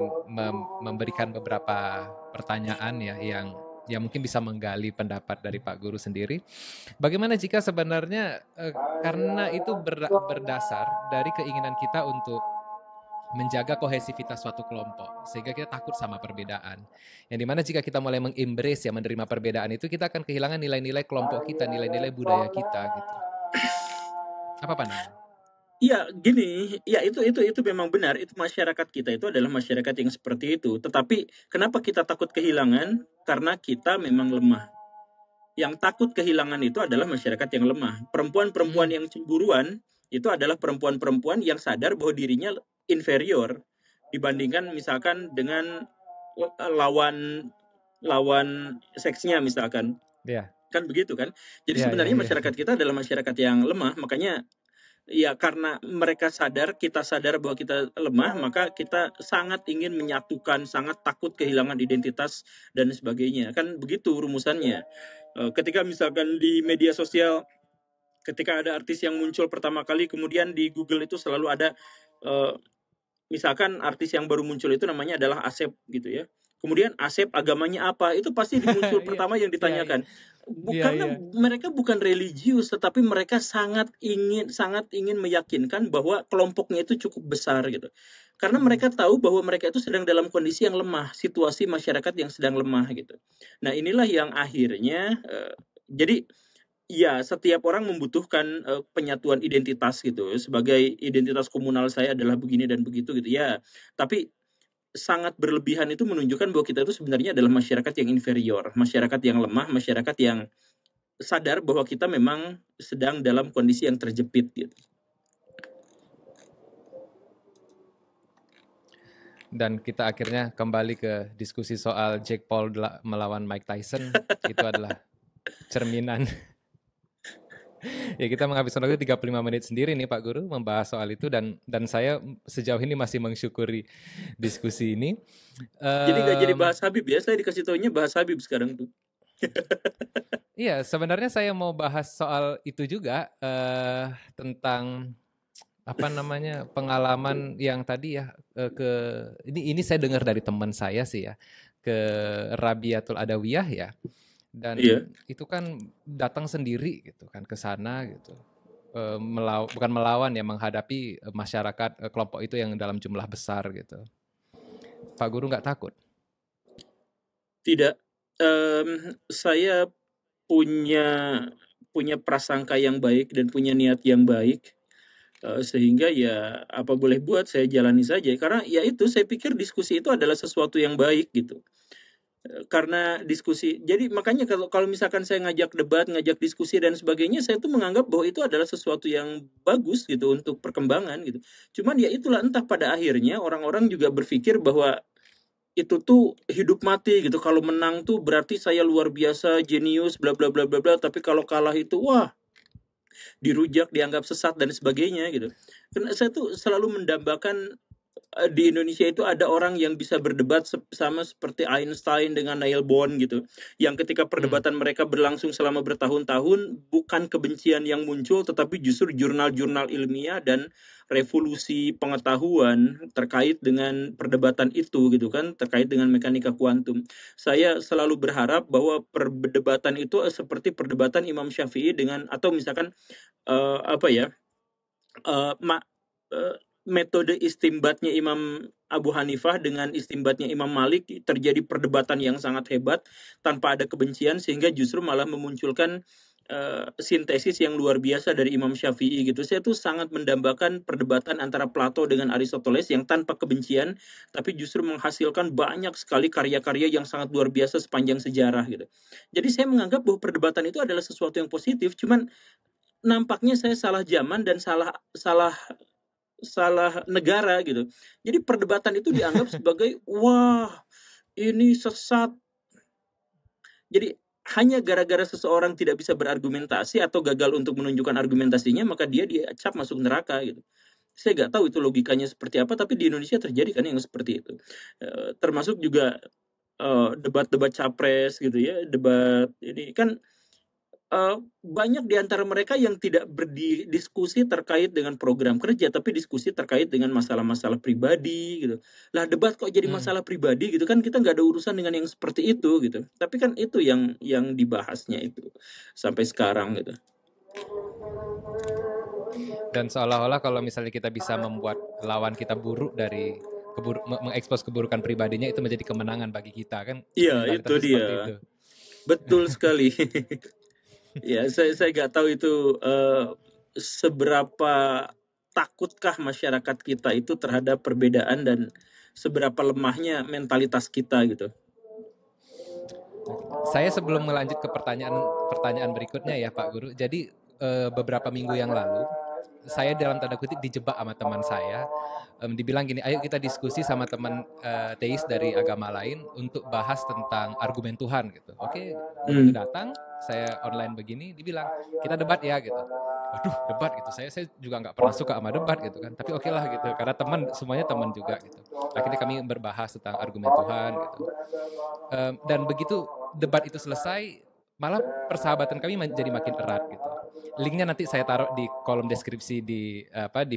memberikan beberapa pertanyaan ya yang mungkin bisa menggali pendapat dari Pak Guru sendiri. Bagaimana jika sebenarnya karena itu berdasar dari keinginan kita untuk menjaga kohesivitas suatu kelompok, sehingga kita takut sama perbedaan. Yang dimana jika kita mulai mengembrace ya, menerima perbedaan itu, kita akan kehilangan nilai-nilai kelompok kita, nilai-nilai budaya kita gitu. Apa pandangan? Ya gini, ya itu memang benar. Itu masyarakat kita itu adalah masyarakat yang seperti itu. Tetapi kenapa kita takut kehilangan? Karena kita memang lemah. Yang takut kehilangan itu adalah masyarakat yang lemah. Perempuan-perempuan yang cemburuan itu adalah perempuan-perempuan yang sadar bahwa dirinya inferior dibandingkan misalkan dengan lawan lawan seksnya misalkan. Iya. Kan begitu kan? Jadi Iya, iya, sebenarnya iya. masyarakat kita adalah masyarakat yang lemah, makanya ya karena mereka sadar, kita sadar bahwa kita lemah, maka kita sangat ingin menyatukan, sangat takut kehilangan identitas dan sebagainya. Kan begitu rumusannya. Ketika misalkan di media sosial, ketika ada artis yang muncul pertama kali, kemudian di Google itu selalu ada misalkan artis yang baru muncul itu namanya adalah Asep gitu ya. Kemudian Asep agamanya apa? Itu pasti muncul Iya, pertama yang iya, iya. ditanyakan. Iya, Karena iya. mereka bukan religius, tetapi mereka sangat ingin meyakinkan bahwa kelompoknya itu cukup besar gitu. Karena mereka tahu bahwa mereka itu sedang dalam kondisi yang lemah, situasi masyarakat yang sedang lemah gitu. Nah, inilah yang akhirnya jadi ya, setiap orang membutuhkan, penyatuan identitas gitu, sebagai identitas komunal saya adalah begini dan begitu gitu, ya. Tapi sangat berlebihan itu menunjukkan bahwa kita itu sebenarnya adalah masyarakat yang inferior, masyarakat yang lemah, masyarakat yang sadar bahwa kita memang sedang dalam kondisi yang terjepit gitu. Dan kita akhirnya kembali ke diskusi soal Jake Paul melawan Mike Tyson. Itu adalah cerminan. Ya, kita menghabiskan waktu 35 menit sendiri nih Pak Guru membahas soal itu, dan saya sejauh ini masih mensyukuri diskusi ini. Jadi nggak jadi bahas Habib ya, saya dikasih taunya bahas Habib sekarang tuh. Iya, sebenarnya saya mau bahas soal itu juga, tentang apa namanya, pengalaman yang tadi ya, ke ini saya dengar dari teman saya sih ya, ke Rabiatul Adawiyah ya, dan Iya. itu kan datang sendiri gitu kan ke sana gitu, bukan melawan ya, menghadapi masyarakat, kelompok itu yang dalam jumlah besar gitu. Pak Guru nggak takut? Tidak, saya punya prasangka yang baik dan punya niat yang baik. Sehingga ya apa boleh buat saya jalani saja, karena ya itu saya pikir diskusi itu adalah sesuatu yang baik gitu. Karena diskusi, jadi makanya kalau kalau misalkan saya ngajak debat, ngajak diskusi dan sebagainya, saya tuh menganggap bahwa itu adalah sesuatu yang bagus gitu untuk perkembangan gitu. Cuman ya itulah, entah pada akhirnya orang-orang juga berpikir bahwa itu tuh hidup mati gitu, kalau menang tuh berarti saya luar biasa, jenius, bla bla bla bla bla, tapi kalau kalah itu wah, dirujak, dianggap sesat dan sebagainya gitu. Karena saya tuh selalu mendambakan di Indonesia itu ada orang yang bisa berdebat sama seperti Einstein dengan Niall Bohr gitu. Yang ketika perdebatan mereka berlangsung selama bertahun-tahun, bukan kebencian yang muncul, tetapi justru jurnal-jurnal ilmiah dan revolusi pengetahuan terkait dengan perdebatan itu gitu kan, terkait dengan mekanika kuantum. Saya selalu berharap bahwa perdebatan itu seperti perdebatan Imam Syafi'i dengan, atau misalkan apa ya, metode istimbatnya Imam Abu Hanifah dengan istimbatnya Imam Malik, terjadi perdebatan yang sangat hebat tanpa ada kebencian, sehingga justru malah memunculkan sintesis yang luar biasa dari Imam Syafi'i gitu. Saya tuh sangat mendambakan perdebatan antara Plato dengan Aristoteles yang tanpa kebencian, tapi justru menghasilkan banyak sekali karya-karya yang sangat luar biasa sepanjang sejarah gitu. Jadi saya menganggap bahwa perdebatan itu adalah sesuatu yang positif, cuman nampaknya saya salah zaman dan salah salah salah negara gitu. Jadi perdebatan itu dianggap sebagai wah, ini sesat. Jadi hanya gara-gara seseorang tidak bisa berargumentasi atau gagal untuk menunjukkan argumentasinya, maka dia diacap masuk neraka gitu. Saya nggak tahu itu logikanya seperti apa, tapi di Indonesia terjadi kan yang seperti itu. Termasuk juga debat-debat capres gitu ya, debat ini kan banyak di antara mereka yang tidak berdiskusi terkait dengan program kerja, tapi diskusi terkait dengan masalah-masalah pribadi gitu. Lah debat kok jadi masalah pribadi gitu kan, kita nggak ada urusan dengan yang seperti itu gitu. Tapi kan itu yang dibahasnya itu sampai sekarang gitu. Dan seolah-olah kalau misalnya kita bisa membuat lawan kita buruk dari mengekspos keburukan pribadinya, itu menjadi kemenangan bagi kita kan, Iya, itu mentalitasnya seperti dia. itu. Betul sekali. Ya, saya nggak tahu itu seberapa takutkah masyarakat kita itu terhadap perbedaan dan seberapa lemahnya mentalitas kita gitu. Saya sebelum melanjut ke pertanyaan berikutnya ya Pak Guru. Jadi beberapa minggu yang lalu saya dalam tanda kutip dijebak sama teman saya. Dibilang gini, ayo kita diskusi sama teman teis dari agama lain untuk bahas tentang argumen Tuhan gitu. Oke, begitu datang, saya online begini, dibilang kita debat ya gitu. Waduh, debat gitu. Saya juga nggak pernah suka sama debat gitu kan. Tapi oke lah gitu, karena teman semuanya teman juga gitu. Akhirnya kami berbahas tentang argumen Tuhan gitu. Dan begitu debat itu selesai, malah persahabatan kami menjadi makin erat gitu. Linknya nanti saya taruh di kolom deskripsi di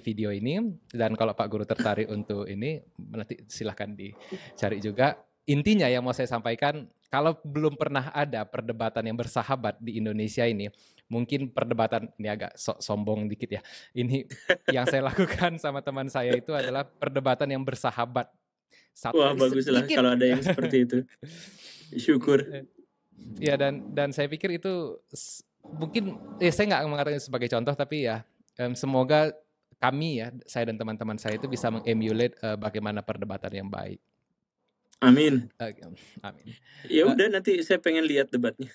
video ini, dan kalau Pak Guru tertarik untuk ini nanti silahkan dicari juga. Intinya yang mau saya sampaikan, kalau belum pernah ada perdebatan yang bersahabat di Indonesia ini, mungkin perdebatan ini agak sombong dikit ya. Ini yang saya lakukan sama teman saya itu adalah perdebatan yang bersahabat. Wah, baguslah kalau ada yang seperti itu. Syukur. Ya, dan saya pikir itu mungkin saya nggak mengatakan sebagai contoh, tapi ya semoga kami ya, saya dan teman-teman saya itu bisa mengemulate bagaimana perdebatan yang baik. Amin. Amin. Ya udah, nanti saya pengen lihat debatnya.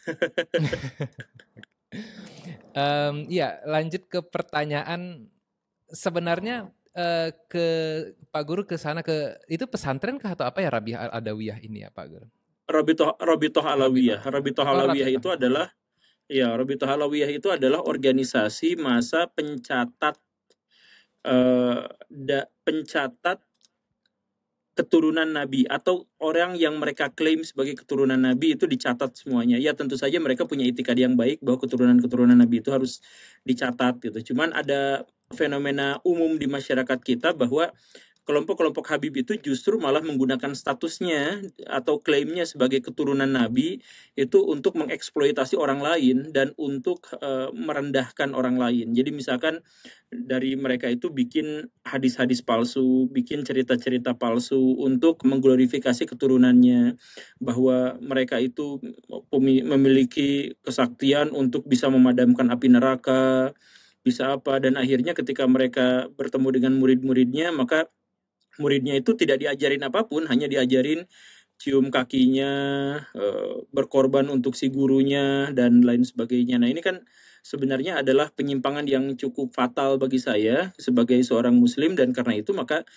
Ya, lanjut ke pertanyaan. Sebenarnya ke Pak Guru ke sana, ke itu pesantren kah atau apa ya, Rabiah Adawiyah ini ya Pak Guru? Rabithah Alawiyah. Rabithah Alawiyah itu adalah Rabithah Alawiyah itu adalah organisasi masa pencatat pencatat keturunan Nabi, atau orang yang mereka klaim sebagai keturunan Nabi itu dicatat semuanya. Ya tentu saja mereka punya itikad yang baik bahwa keturunan-keturunan Nabi itu harus dicatat gitu. Cuman ada fenomena umum di masyarakat kita bahwa kelompok-kelompok Habib itu justru malah menggunakan statusnya atau klaimnya sebagai keturunan Nabi itu untuk mengeksploitasi orang lain dan untuk merendahkan orang lain. Jadi misalkan dari mereka itu bikin hadis-hadis palsu, bikin cerita-cerita palsu untuk mengglorifikasi keturunannya, bahwa mereka itu memiliki kesaktian untuk bisa memadamkan api neraka, bisa apa, dan akhirnya ketika mereka bertemu dengan murid-muridnya, maka muridnya itu tidak diajarin apapun, hanya diajarin cium kakinya, berkorban untuk si gurunya, dan lain sebagainya. Nah ini kan sebenarnya adalah penyimpangan yang cukup fatal bagi saya sebagai seorang muslim, dan karena itu maka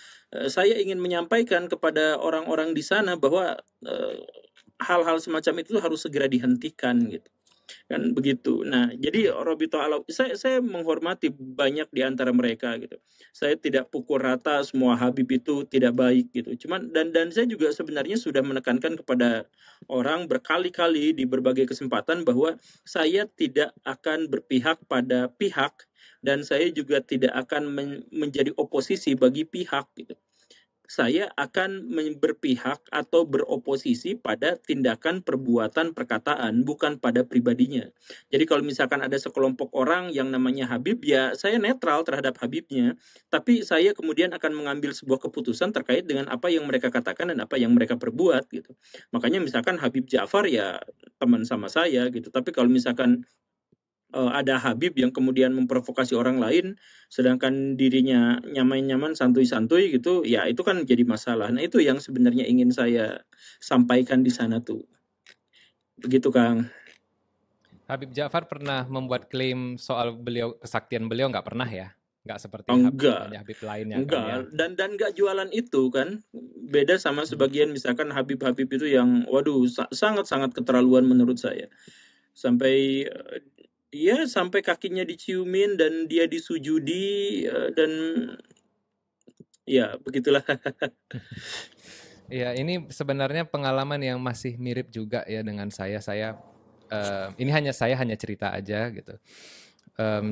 saya ingin menyampaikan kepada orang-orang di sana bahwa hal-hal semacam itu harus segera dihentikan gitu. Kan begitu. Nah, jadi Rabithah Alawiyah, saya menghormati banyak di antara mereka gitu. Saya tidak pukul rata semua Habib itu tidak baik gitu. Cuman dan saya juga sebenarnya sudah menekankan kepada orang berkali-kali di berbagai kesempatan bahwa saya tidak akan berpihak pada pihak, dan saya juga tidak akan menjadi oposisi bagi pihak gitu. Saya akan berpihak atau beroposisi pada tindakan, perbuatan, perkataan, bukan pada pribadinya. Jadi kalau misalkan ada sekelompok orang yang namanya Habib, ya saya netral terhadap Habibnya, tapi saya kemudian akan mengambil sebuah keputusan terkait dengan apa yang mereka katakan dan apa yang mereka perbuat gitu. Makanya misalkan Habib Ja'far ya teman sama saya gitu, tapi kalau misalkan ada Habib yang kemudian memprovokasi orang lain, sedangkan dirinya nyaman-nyaman, santuy-santuy gitu, ya itu kan jadi masalah. Nah itu yang sebenarnya ingin saya sampaikan di sana tuh. Begitu Kang. Habib Ja'far pernah membuat klaim soal kesaktian beliau, nggak pernah ya? Nggak seperti Habib lainnya enggak. Kan ya? Dan nggak jualan itu kan. Beda sama sebagian misalkan Habib-Habib itu yang waduh sangat-sangat keterlaluan menurut saya. Sampai sampai kakinya diciumin dan dia disujudi, dan ya begitulah. Ya, ini sebenarnya pengalaman yang masih mirip juga ya dengan saya. Ini saya hanya cerita aja gitu.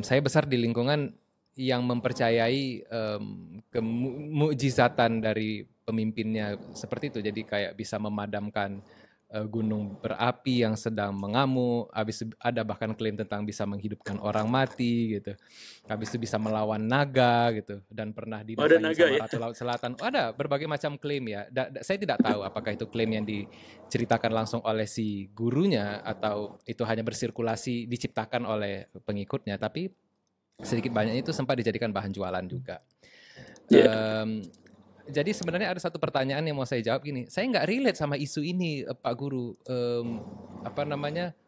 Saya besar di lingkungan yang mempercayai kemukjizatan dari pemimpinnya seperti itu. Jadi kayak bisa memadamkan gunung berapi yang sedang mengamuk, habis ada bahkan klaim tentang bisa menghidupkan orang mati gitu, habis itu bisa melawan naga gitu, dan pernah didatangi sama Ratu Laut Selatan. Ada berbagai macam klaim ya. Saya tidak tahu apakah itu klaim yang diceritakan langsung oleh si gurunya atau itu hanya bersirkulasi diciptakan oleh pengikutnya, tapi sedikit banyak itu sempat dijadikan bahan jualan juga. Jadi sebenarnya ada satu pertanyaan yang mau saya jawab gini. Saya nggak relate sama isu ini, Pak Guru.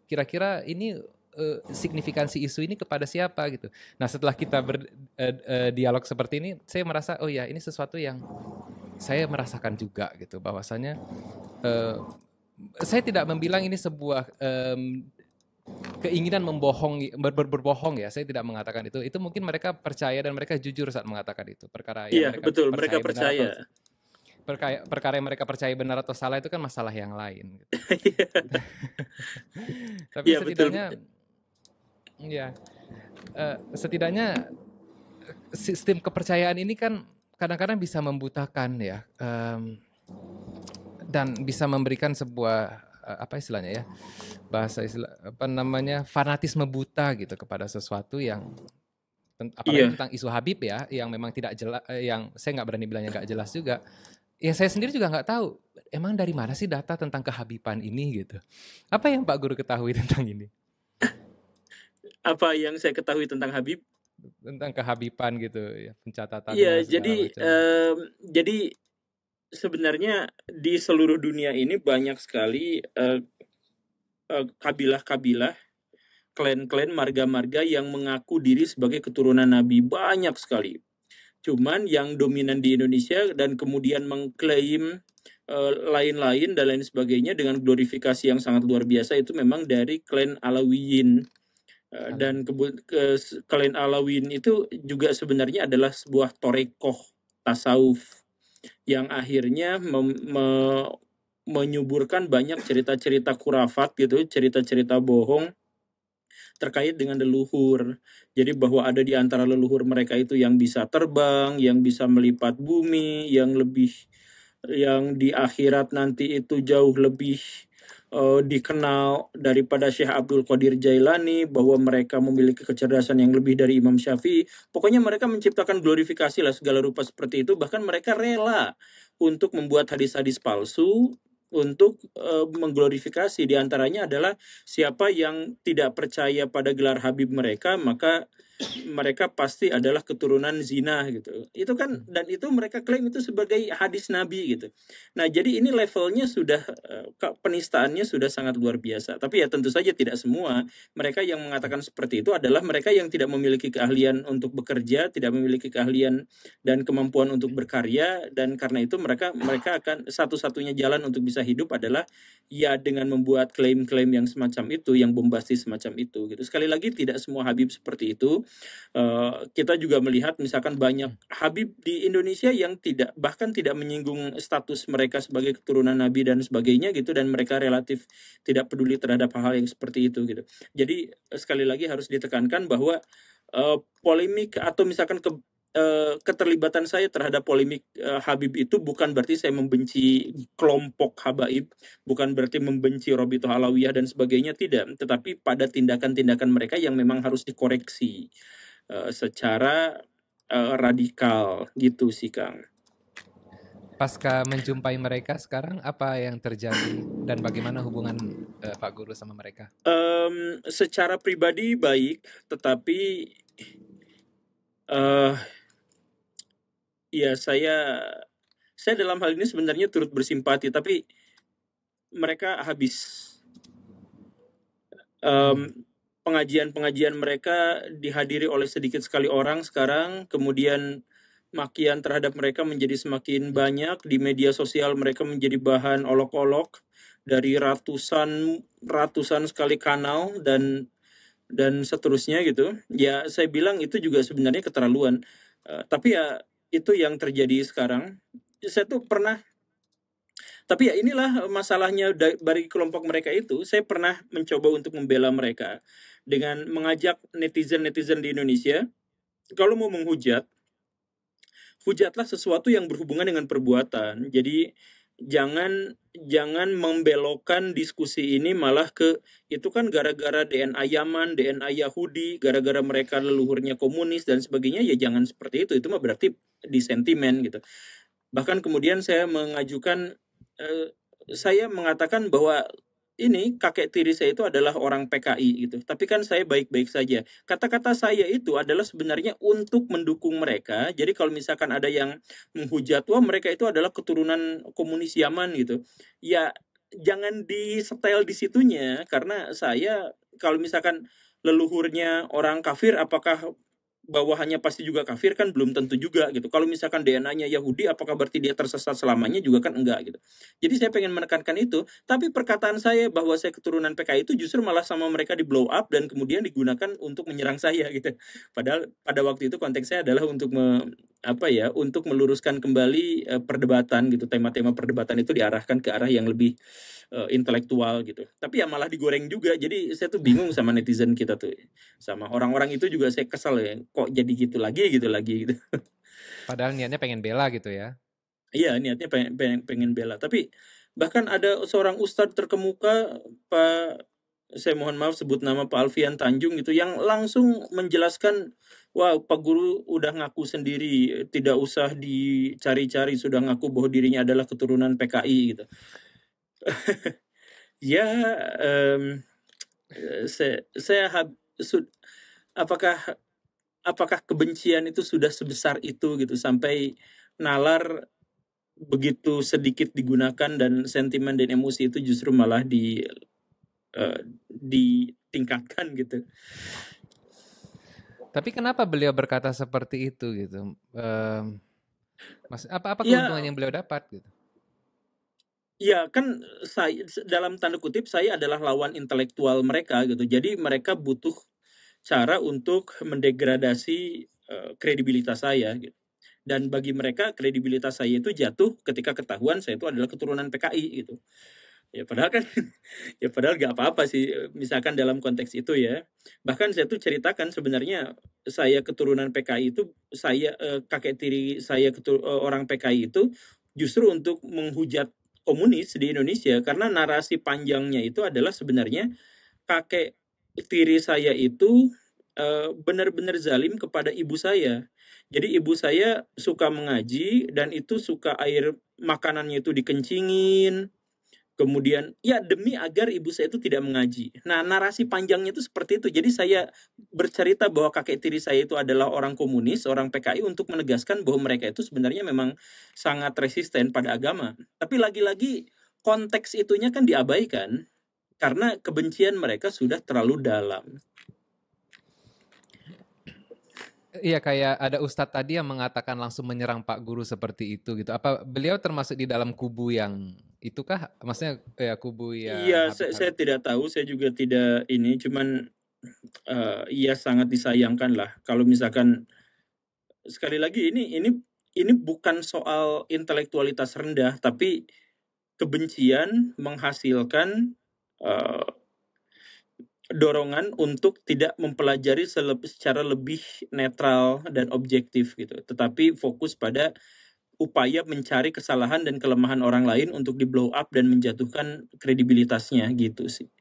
Kira-kira ini signifikansi isu ini kepada siapa gitu. Nah setelah kita berdialog seperti ini, saya merasa oh ya ini sesuatu yang saya merasakan juga gitu, bahwasanya saya tidak membilang ini sebuah keinginan berbohong ya, saya tidak mengatakan itu. Itu mungkin mereka percaya dan mereka jujur saat mengatakan itu. Perkara yang Iya, mereka betul. Mereka percaya benar atau percaya. perkara yang mereka percaya benar atau salah itu kan masalah yang lain. Gitu. Tapi Iya, setidaknya, betul. ya setidaknya sistem kepercayaan ini kan kadang-kadang bisa membutakan ya, dan bisa memberikan sebuah apa istilahnya ya, bahasa apa namanya, fanatisme buta gitu kepada sesuatu yang apalagi tentang isu Habib ya, yang memang tidak jelas, yang saya nggak berani bilangnya nggak jelas juga. Ya saya sendiri juga nggak tahu, emang dari mana sih data tentang kehabiban ini gitu. Apa yang Pak Guru ketahui tentang ini? Apa yang saya ketahui tentang Habib? Tentang kehabiban gitu ya, pencatatannya Iya, segala macam. jadi sebenarnya di seluruh dunia ini banyak sekali kabilah-kabilah, klan-klan, marga-marga yang mengaku diri sebagai keturunan Nabi, banyak sekali. Cuman yang dominan di Indonesia dan kemudian mengklaim lain-lain dan lain sebagainya dengan glorifikasi yang sangat luar biasa itu memang dari klan Alawiyin. Dan klan Alawiyin itu juga sebenarnya adalah sebuah torekoh tasawuf yang akhirnya menyuburkan banyak cerita-cerita khurafat gitu, cerita-cerita bohong terkait dengan leluhur. Jadi bahwa ada di antara leluhur mereka itu yang bisa terbang, yang bisa melipat bumi, yang di akhirat nanti itu jauh lebih dikenal daripada Syekh Abdul Qadir Jailani, bahwa mereka memiliki kecerdasan yang lebih dari Imam Syafi'i. Pokoknya mereka menciptakan glorifikasi lah segala rupa seperti itu. Bahkan mereka rela untuk membuat hadis-hadis palsu untuk mengglorifikasi. Di antaranya adalah siapa yang tidak percaya pada gelar Habib mereka, maka mereka pasti adalah keturunan zina gitu. Itu kan, dan itu mereka klaim itu sebagai hadis Nabi gitu. Nah, jadi ini levelnya sudah penistaannya sudah sangat luar biasa. Tapi ya tentu saja tidak semua. Mereka yang mengatakan seperti itu adalah mereka yang tidak memiliki keahlian untuk bekerja, tidak memiliki keahlian dan kemampuan untuk berkarya, dan karena itu mereka akan satu-satunya jalan untuk bisa hidup adalah ya dengan membuat klaim-klaim yang semacam itu, yang bombastis semacam itu gitu. Sekali lagi tidak semua Habib seperti itu. Kita juga melihat misalkan banyak Habib di Indonesia yang bahkan tidak menyinggung status mereka sebagai keturunan Nabi dan sebagainya gitu, dan mereka relatif tidak peduli terhadap hal-hal yang seperti itu gitu. Jadi sekali lagi harus ditekankan bahwa polemik atau misalkan keterlibatan saya terhadap polemik Habib itu bukan berarti saya membenci kelompok Habaib, bukan berarti membenci Robitoh Alawiyah dan sebagainya, tidak. Tetapi pada tindakan-tindakan mereka yang memang harus dikoreksi secara radikal gitu sih, Kang. Pasca menjumpai mereka sekarang, apa yang terjadi dan bagaimana hubungan Pak Guru sama mereka? Secara pribadi baik, tetapi ya saya dalam hal ini sebenarnya turut bersimpati, tapi mereka habis. Pengajian-pengajian mereka dihadiri oleh sedikit sekali orang sekarang, kemudian makian terhadap mereka menjadi semakin banyak, di media sosial mereka menjadi bahan olok-olok dari ratusan sekali kanal dan seterusnya gitu. Ya saya bilang itu juga sebenarnya keterlaluan. Tapi ya itu yang terjadi sekarang. Saya tuh pernah, tapi ya inilah masalahnya dari kelompok mereka itu. Saya pernah mencoba untuk membela mereka dengan mengajak netizen-netizen di Indonesia, kalau mau menghujat, hujatlah sesuatu yang berhubungan dengan perbuatan. Jadi jangan membelokkan diskusi ini malah ke itu kan gara-gara DNA Yaman, DNA Yahudi, gara-gara mereka leluhurnya komunis dan sebagainya. Ya jangan seperti itu. Itu mah berarti di sentimen gitu. Bahkan kemudian saya mengajukan, saya mengatakan bahwa ini kakek tiri saya itu adalah orang PKI gitu. Tapi kan saya baik-baik saja. Kata-kata saya itu adalah sebenarnya untuk mendukung mereka. Jadi kalau misalkan ada yang menghujat, wah mereka itu adalah keturunan komunis Yaman gitu. Ya jangan di setel di situnya, karena saya kalau misalkan leluhurnya orang kafir, apakah bawahannya pasti juga kafir? Kan belum tentu juga gitu. Kalau misalkan DNA-nya Yahudi, apakah berarti dia tersesat selamanya? Juga kan enggak gitu. Jadi saya pengen menekankan itu, tapi perkataan saya bahwa saya keturunan PKI itu justru malah sama mereka di blow up dan kemudian digunakan untuk menyerang saya gitu. Padahal pada waktu itu konteksnya adalah untuk untuk meluruskan kembali perdebatan gitu. Tema-tema perdebatan itu diarahkan ke arah yang lebih intelektual gitu. Tapi ya malah digoreng juga. Jadi saya tuh bingung sama netizen kita tuh. Sama orang-orang itu juga saya kesal ya. Kok jadi gitu lagi gitu. Padahal niatnya pengen bela gitu ya. Iya, niatnya pengen bela. Tapi bahkan ada seorang ustadz terkemuka, Pak, saya mohon maaf sebut nama, Pak Alfian Tanjung gitu, yang langsung menjelaskan, wah Pak Guru udah ngaku sendiri, tidak usah dicari-cari, sudah ngaku bahwa dirinya adalah keturunan PKI gitu. Ya, apakah kebencian itu sudah sebesar itu gitu sampai nalar begitu sedikit digunakan dan sentimen dan emosi itu justru malah ditingkatkan gitu. Tapi kenapa beliau berkata seperti itu gitu? Apa Ya, keuntungan yang beliau dapat gitu? ya kan saya dalam tanda kutip saya adalah lawan intelektual mereka gitu. Jadi mereka butuh cara untuk mendegradasi kredibilitas saya gitu. Dan bagi mereka kredibilitas saya itu jatuh ketika ketahuan saya itu adalah keturunan PKI gitu. Ya padahal kan ya padahal nggak apa-apa sih misalkan dalam konteks itu ya. Bahkan saya tuh ceritakan sebenarnya saya keturunan PKI itu kakek tiri saya orang PKI itu justru untuk menghujat komunis di Indonesia karena narasi panjangnya itu adalah sebenarnya kakek tiri saya itu benar-benar zalim kepada ibu saya. Jadi ibu saya suka mengaji dan itu suka air makanannya itu dikencingin. Kemudian ya demi agar ibu saya itu tidak mengaji. Nah, narasi panjangnya itu seperti itu. Jadi saya bercerita bahwa kakek tiri saya itu adalah orang komunis, orang PKI untuk menegaskan bahwa mereka itu sebenarnya memang sangat resisten pada agama. Tapi lagi-lagi konteks itunya kan diabaikan karena kebencian mereka sudah terlalu dalam. Iya, kayak ada ustadz tadi yang mengatakan langsung menyerang Pak Guru seperti itu gitu. Apa beliau termasuk di dalam kubu yang itukah? Maksudnya ya kubu yang Iya, saya tidak tahu, saya juga tidak ini, cuman iya sangat disayangkan lah kalau misalkan sekali lagi ini bukan soal intelektualitas rendah, tapi kebencian menghasilkan dorongan untuk tidak mempelajari secara lebih netral dan objektif gitu, tetapi fokus pada upaya mencari kesalahan dan kelemahan orang lain untuk di blow up dan menjatuhkan kredibilitasnya gitu sih.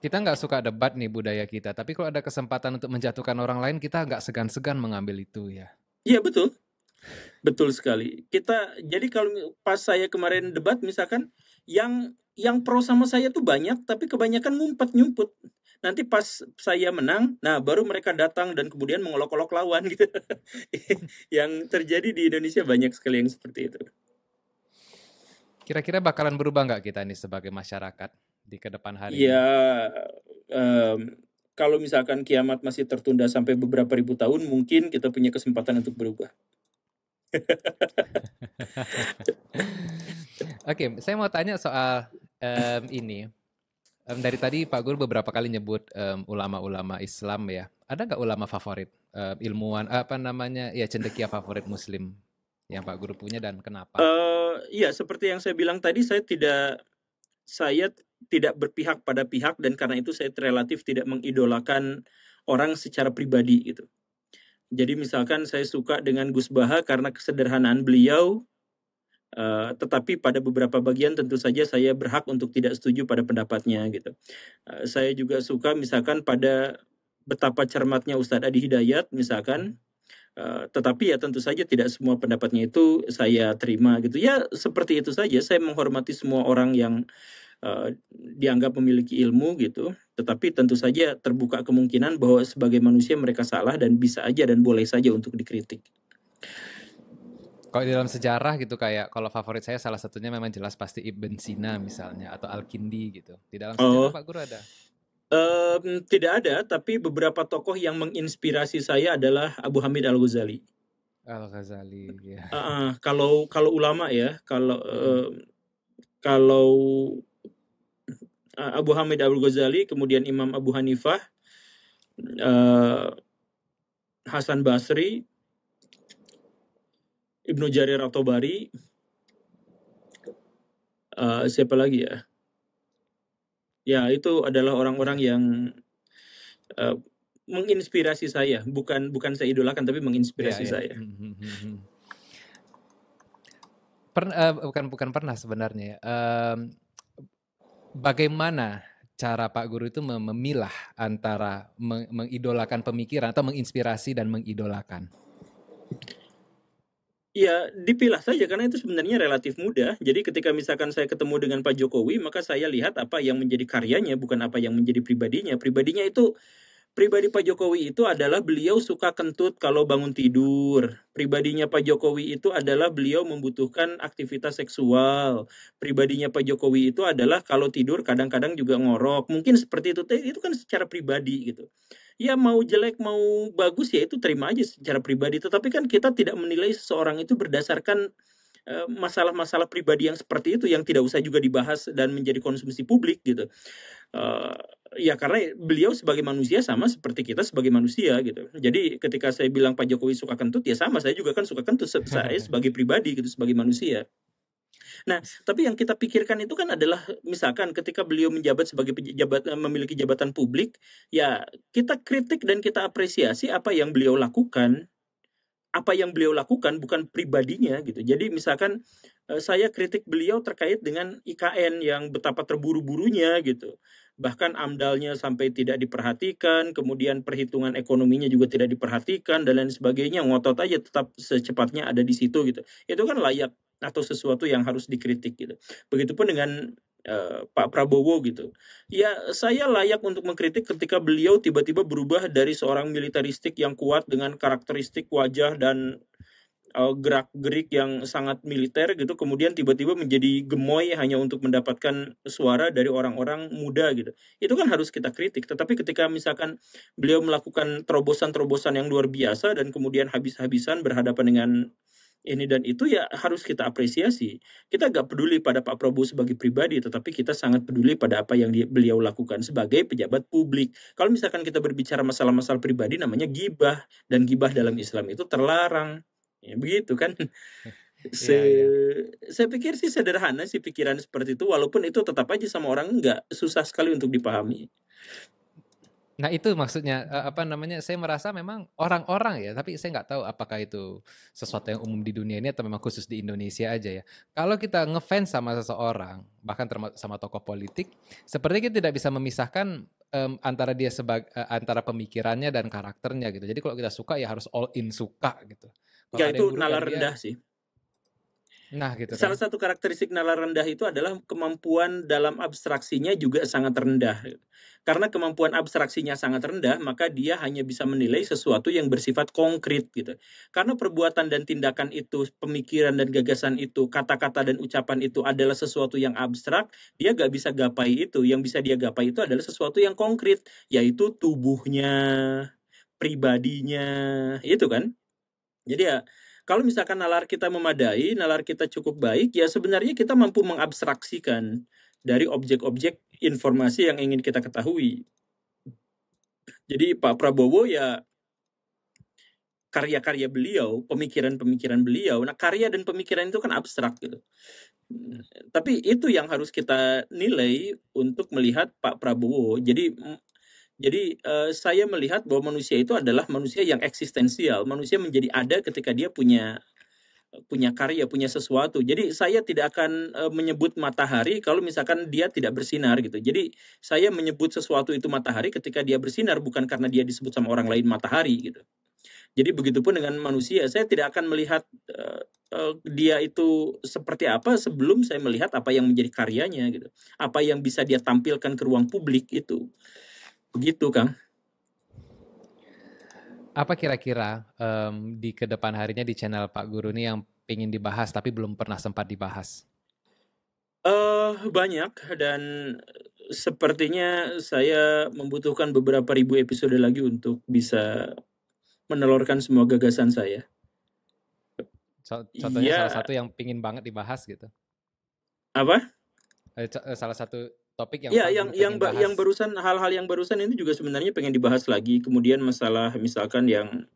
kita nggak suka debat nih budaya kita, tapi kalau ada kesempatan untuk menjatuhkan orang lain, kita nggak segan-segan mengambil itu ya. Iya betul. Betul sekali. Jadi kalau pas saya kemarin debat misalkan yang pro sama saya tuh banyak tapi kebanyakan ngumpet-nyumput. Nanti pas saya menang, nah baru mereka datang dan kemudian mengolok-olok lawan gitu. Yang terjadi di Indonesia banyak sekali yang seperti itu. Kira-kira bakalan berubah nggak kita nih sebagai masyarakat di kedepan hari ini? Ya kalau misalkan kiamat masih tertunda sampai beberapa ribu tahun, mungkin kita punya kesempatan untuk berubah. Oke, saya mau tanya soal ini. Dari tadi Pak Guru beberapa kali nyebut ulama-ulama Islam ya. Ada nggak ulama favorit, ilmuwan apa namanya ya cendekia favorit Muslim yang Pak Guru punya dan kenapa? Iya, seperti yang saya bilang tadi, saya tidak berpihak pada pihak dan karena itu saya relatif tidak mengidolakan orang secara pribadi gitu. Jadi misalkan saya suka dengan Gus Baha karena kesederhanaan beliau, tetapi pada beberapa bagian tentu saja saya berhak untuk tidak setuju pada pendapatnya gitu. Saya juga suka misalkan pada betapa cermatnya Ustadz Adi Hidayat misalkan, tetapi ya tentu saja tidak semua pendapatnya itu saya terima gitu. Ya seperti itu saja, saya menghormati semua orang yang dianggap memiliki ilmu gitu, tetapi tentu saja terbuka kemungkinan bahwa sebagai manusia mereka salah dan bisa aja dan boleh saja untuk dikritik. Kalau di dalam sejarah gitu kayak kalau favorit saya salah satunya memang jelas pasti Ibn Sina misalnya atau Al-Kindi gitu. Di dalam sejarah Oh, Pak Guru ada? Tidak ada, tapi beberapa tokoh yang menginspirasi saya adalah Abu Hamid Al-Ghazali. Al-Ghazali, ya. Kalau ulama ya, Mm-mm. kalau Abu Hamid Al-Ghazali, kemudian Imam Abu Hanifah, Hasan Basri, Ibnu Jarir At-Tabari, siapa lagi ya? Ya, itu adalah orang-orang yang menginspirasi saya, bukan saya idolakan, tapi menginspirasi Iya, iya. saya. Bukan pernah sebenarnya. Bagaimana cara Pak Guru itu memilah antara mengidolakan pemikiran atau menginspirasi dan mengidolakan? Ya, dipilah saja karena itu sebenarnya relatif mudah. Jadi ketika misalkan saya ketemu dengan Pak Jokowi, maka saya lihat apa yang menjadi karyanya, bukan apa yang menjadi pribadinya. Pribadi Pak Jokowi itu adalah beliau suka kentut kalau bangun tidur. Pribadinya Pak Jokowi itu adalah beliau membutuhkan aktivitas seksual. Pribadinya Pak Jokowi itu adalah kalau tidur kadang-kadang juga ngorok. Mungkin seperti itu. Itu kan secara pribadi gitu. Ya mau jelek mau bagus ya itu terima aja secara pribadi. Tetapi kan kita tidak menilai seseorang itu berdasarkan masalah-masalah pribadi yang seperti itu yang tidak usah juga dibahas dan menjadi konsumsi publik gitu. Ya karena beliau sebagai manusia sama seperti kita sebagai manusia gitu. Jadi ketika saya bilang Pak Jokowi suka kentut ya sama, saya juga kan suka kentut saya sebagai pribadi gitu, sebagai manusia. Nah, tapi yang kita pikirkan itu kan adalah misalkan ketika beliau menjabat sebagai pejabat, memiliki jabatan publik, ya kita kritik dan kita apresiasi apa yang beliau lakukan. Apa yang beliau lakukan bukan pribadinya gitu. Jadi misalkan saya kritik beliau terkait dengan IKN yang betapa terburu-burunya gitu. Bahkan AMDAL-nya sampai tidak diperhatikan, kemudian perhitungan ekonominya juga tidak diperhatikan dan lain sebagainya, ngotot aja tetap secepatnya ada di situ gitu. Itu kan layak atau sesuatu yang harus dikritik gitu. Begitupun dengan Pak Prabowo gitu. Ya, saya layak untuk mengkritik ketika beliau tiba-tiba berubah dari seorang militeristik yang kuat dengan karakteristik wajah dan gerak-gerik yang sangat militer gitu, kemudian tiba-tiba menjadi gemoy hanya untuk mendapatkan suara dari orang-orang muda gitu. Itu kan harus kita kritik. Tetapi ketika misalkan beliau melakukan terobosan-terobosan yang luar biasa dan kemudian habis-habisan berhadapan dengan ini dan itu ya harus kita apresiasi. Kita nggak peduli pada Pak Prabowo sebagai pribadi, tetapi kita sangat peduli pada apa yang beliau lakukan sebagai pejabat publik. Kalau misalkan kita berbicara masalah-masalah pribadi namanya gibah, dan gibah dalam Islam itu terlarang. Ya, begitu kan. Iya, iya. Saya pikir sih sederhana sih pikiran seperti itu, walaupun itu tetap aja sama orang nggak susah sekali untuk dipahami. Nah itu maksudnya, saya merasa memang orang-orang ya, tapi saya nggak tahu apakah itu sesuatu yang umum di dunia ini atau memang khusus di Indonesia aja ya. Kalau kita ngefans sama seseorang, bahkan sama tokoh politik, sepertinya kita tidak bisa memisahkan antara antara pemikirannya dan karakternya gitu. Jadi kalau kita suka ya harus all in suka gitu. Kalau Ya ada itu yang buruk nalar kan dia, rendah sih. nah gitu Salah kan. satu karakteristik nalar rendah itu adalah kemampuan dalam abstraksinya juga sangat rendah. Karena kemampuan abstraksinya sangat rendah, maka dia hanya bisa menilai sesuatu yang bersifat konkret gitu. Karena perbuatan dan tindakan itu, pemikiran dan gagasan itu, kata-kata dan ucapan itu adalah sesuatu yang abstrak, dia gak bisa gapai itu. Yang bisa dia gapai itu adalah sesuatu yang konkret, yaitu tubuhnya, pribadinya, itu kan. Jadi ya, kalau misalkan nalar kita memadai, nalar kita cukup baik, ya sebenarnya kita mampu mengabstraksikan dari objek-objek informasi yang ingin kita ketahui. Jadi Pak Prabowo ya karya-karya beliau, pemikiran-pemikiran beliau. Nah, karya dan pemikiran itu kan abstrak gitu. Tapi itu yang harus kita nilai untuk melihat Pak Prabowo. Jadi saya melihat bahwa manusia itu adalah manusia yang eksistensial. Manusia menjadi ada ketika dia punya karya, punya sesuatu. Jadi saya tidak akan menyebut matahari kalau misalkan dia tidak bersinar gitu. Jadi saya menyebut sesuatu itu matahari ketika dia bersinar, bukan karena dia disebut sama orang lain matahari gitu. Jadi begitupun dengan manusia, saya tidak akan melihat dia itu seperti apa sebelum saya melihat apa yang menjadi karyanya gitu. Apa yang bisa dia tampilkan ke ruang publik itu. Begitu, Kang. Apa kira-kira di kedepan harinya di channel Pak Guru ini yang ingin dibahas tapi belum pernah sempat dibahas? Banyak dan Sepertinya saya membutuhkan beberapa ribu episode lagi untuk bisa menelurkan semua gagasan saya. Contohnya salah Ya, satu yang pingin banget dibahas gitu. apa? Salah satu topik yang Ya, Pak Guru pengen yang bahas. barusan, hal-hal yang barusan ini juga sebenarnya pengen dibahas lagi. Kemudian masalah misalkan yang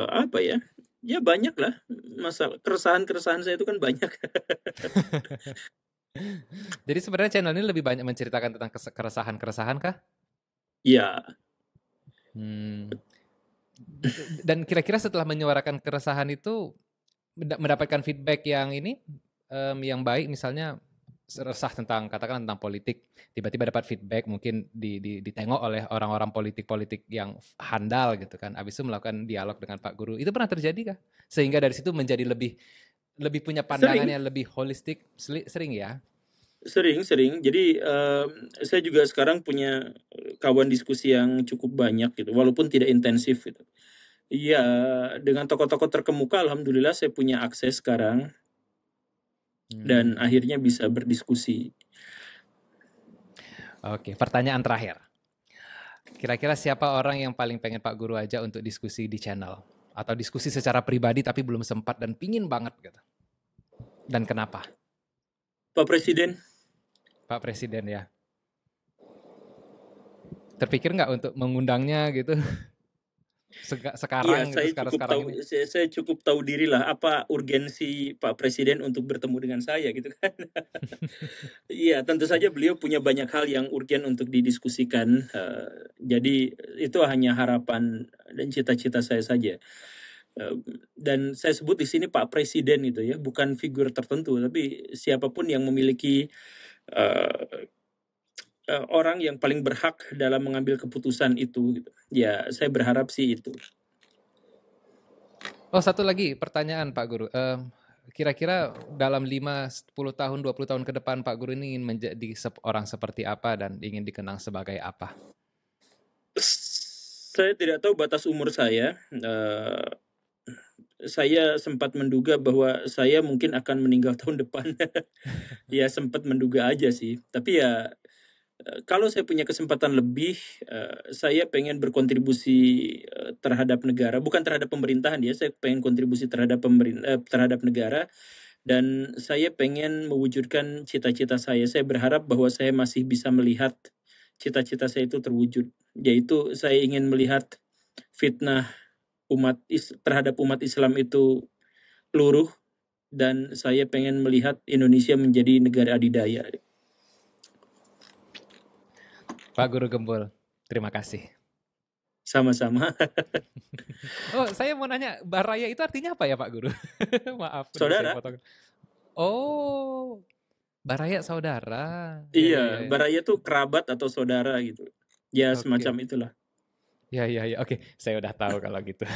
apa ya? Ya banyak lah masalah keresahan saya itu kan banyak. Jadi sebenarnya channel ini lebih banyak menceritakan tentang keresahan-keresahan kah? Ya, Hmm. Dan kira-kira setelah menyuarakan keresahan itu mendapatkan feedback yang ini yang baik, misalnya resah tentang katakan tentang politik, tiba-tiba dapat feedback mungkin ditengok oleh orang-orang politik-politik yang handal gitu kan, habis itu melakukan dialog dengan Pak Guru, itu pernah terjadi kah? Sehingga dari situ menjadi lebih punya pandangan sering. yang lebih holistik, sering ya? Sering. Jadi saya juga sekarang punya kawan diskusi yang cukup banyak gitu, walaupun tidak intensif gitu. Iya, dengan tokoh-tokoh terkemuka alhamdulillah saya punya akses sekarang dan akhirnya bisa berdiskusi. Oke, pertanyaan terakhir. Kira-kira siapa orang yang paling pengen Pak Guru aja untuk diskusi di channel? Atau diskusi secara pribadi tapi belum sempat dan pingin banget gitu? Dan kenapa? Pak Presiden. Pak Presiden ya. Terpikir nggak untuk mengundangnya gitu? Iya, Sekarang gitu, sekarang ini. saya cukup tahu diri lah apa urgensi Pak Presiden untuk bertemu dengan saya gitu kan. Iya, tentu saja beliau punya banyak hal yang urgen untuk didiskusikan. Jadi itu hanya harapan dan cita-cita saya saja. Dan saya sebut di sini Pak Presiden itu ya, bukan figur tertentu, tapi siapapun yang memiliki orang yang paling berhak dalam mengambil keputusan itu. Gitu. Ya, saya berharap sih itu. Oh, satu lagi pertanyaan Pak Guru. Kira-kira dalam 5, 10 tahun, 20 tahun ke depan Pak Guru ini ingin menjadi orang seperti apa dan ingin dikenang sebagai apa? Saya tidak tahu batas umur saya. Saya sempat menduga bahwa saya mungkin akan meninggal tahun depan. Ya sempat menduga aja sih. Tapi ya kalau saya punya kesempatan lebih, saya pengen berkontribusi terhadap negara, bukan terhadap pemerintahan ya. Saya pengen kontribusi terhadap terhadap negara. Dan saya pengen mewujudkan cita-cita saya. Saya berharap bahwa saya masih bisa melihat cita-cita saya itu terwujud. Yaitu saya ingin melihat fitnah terhadap umat Islam itu luruh dan saya pengen melihat Indonesia menjadi negara adidaya. Pak Guru Gembul, terima kasih. Sama-sama. Oh, saya mau nanya, Baraya itu artinya apa ya Pak Guru? Maaf, udah saya Saudara. potong. Oh, Baraya saudara. Iya, Baraya tuh kerabat atau saudara gitu. Ya semacam itulah. Ya. Oke, saya udah tahu kalau gitu.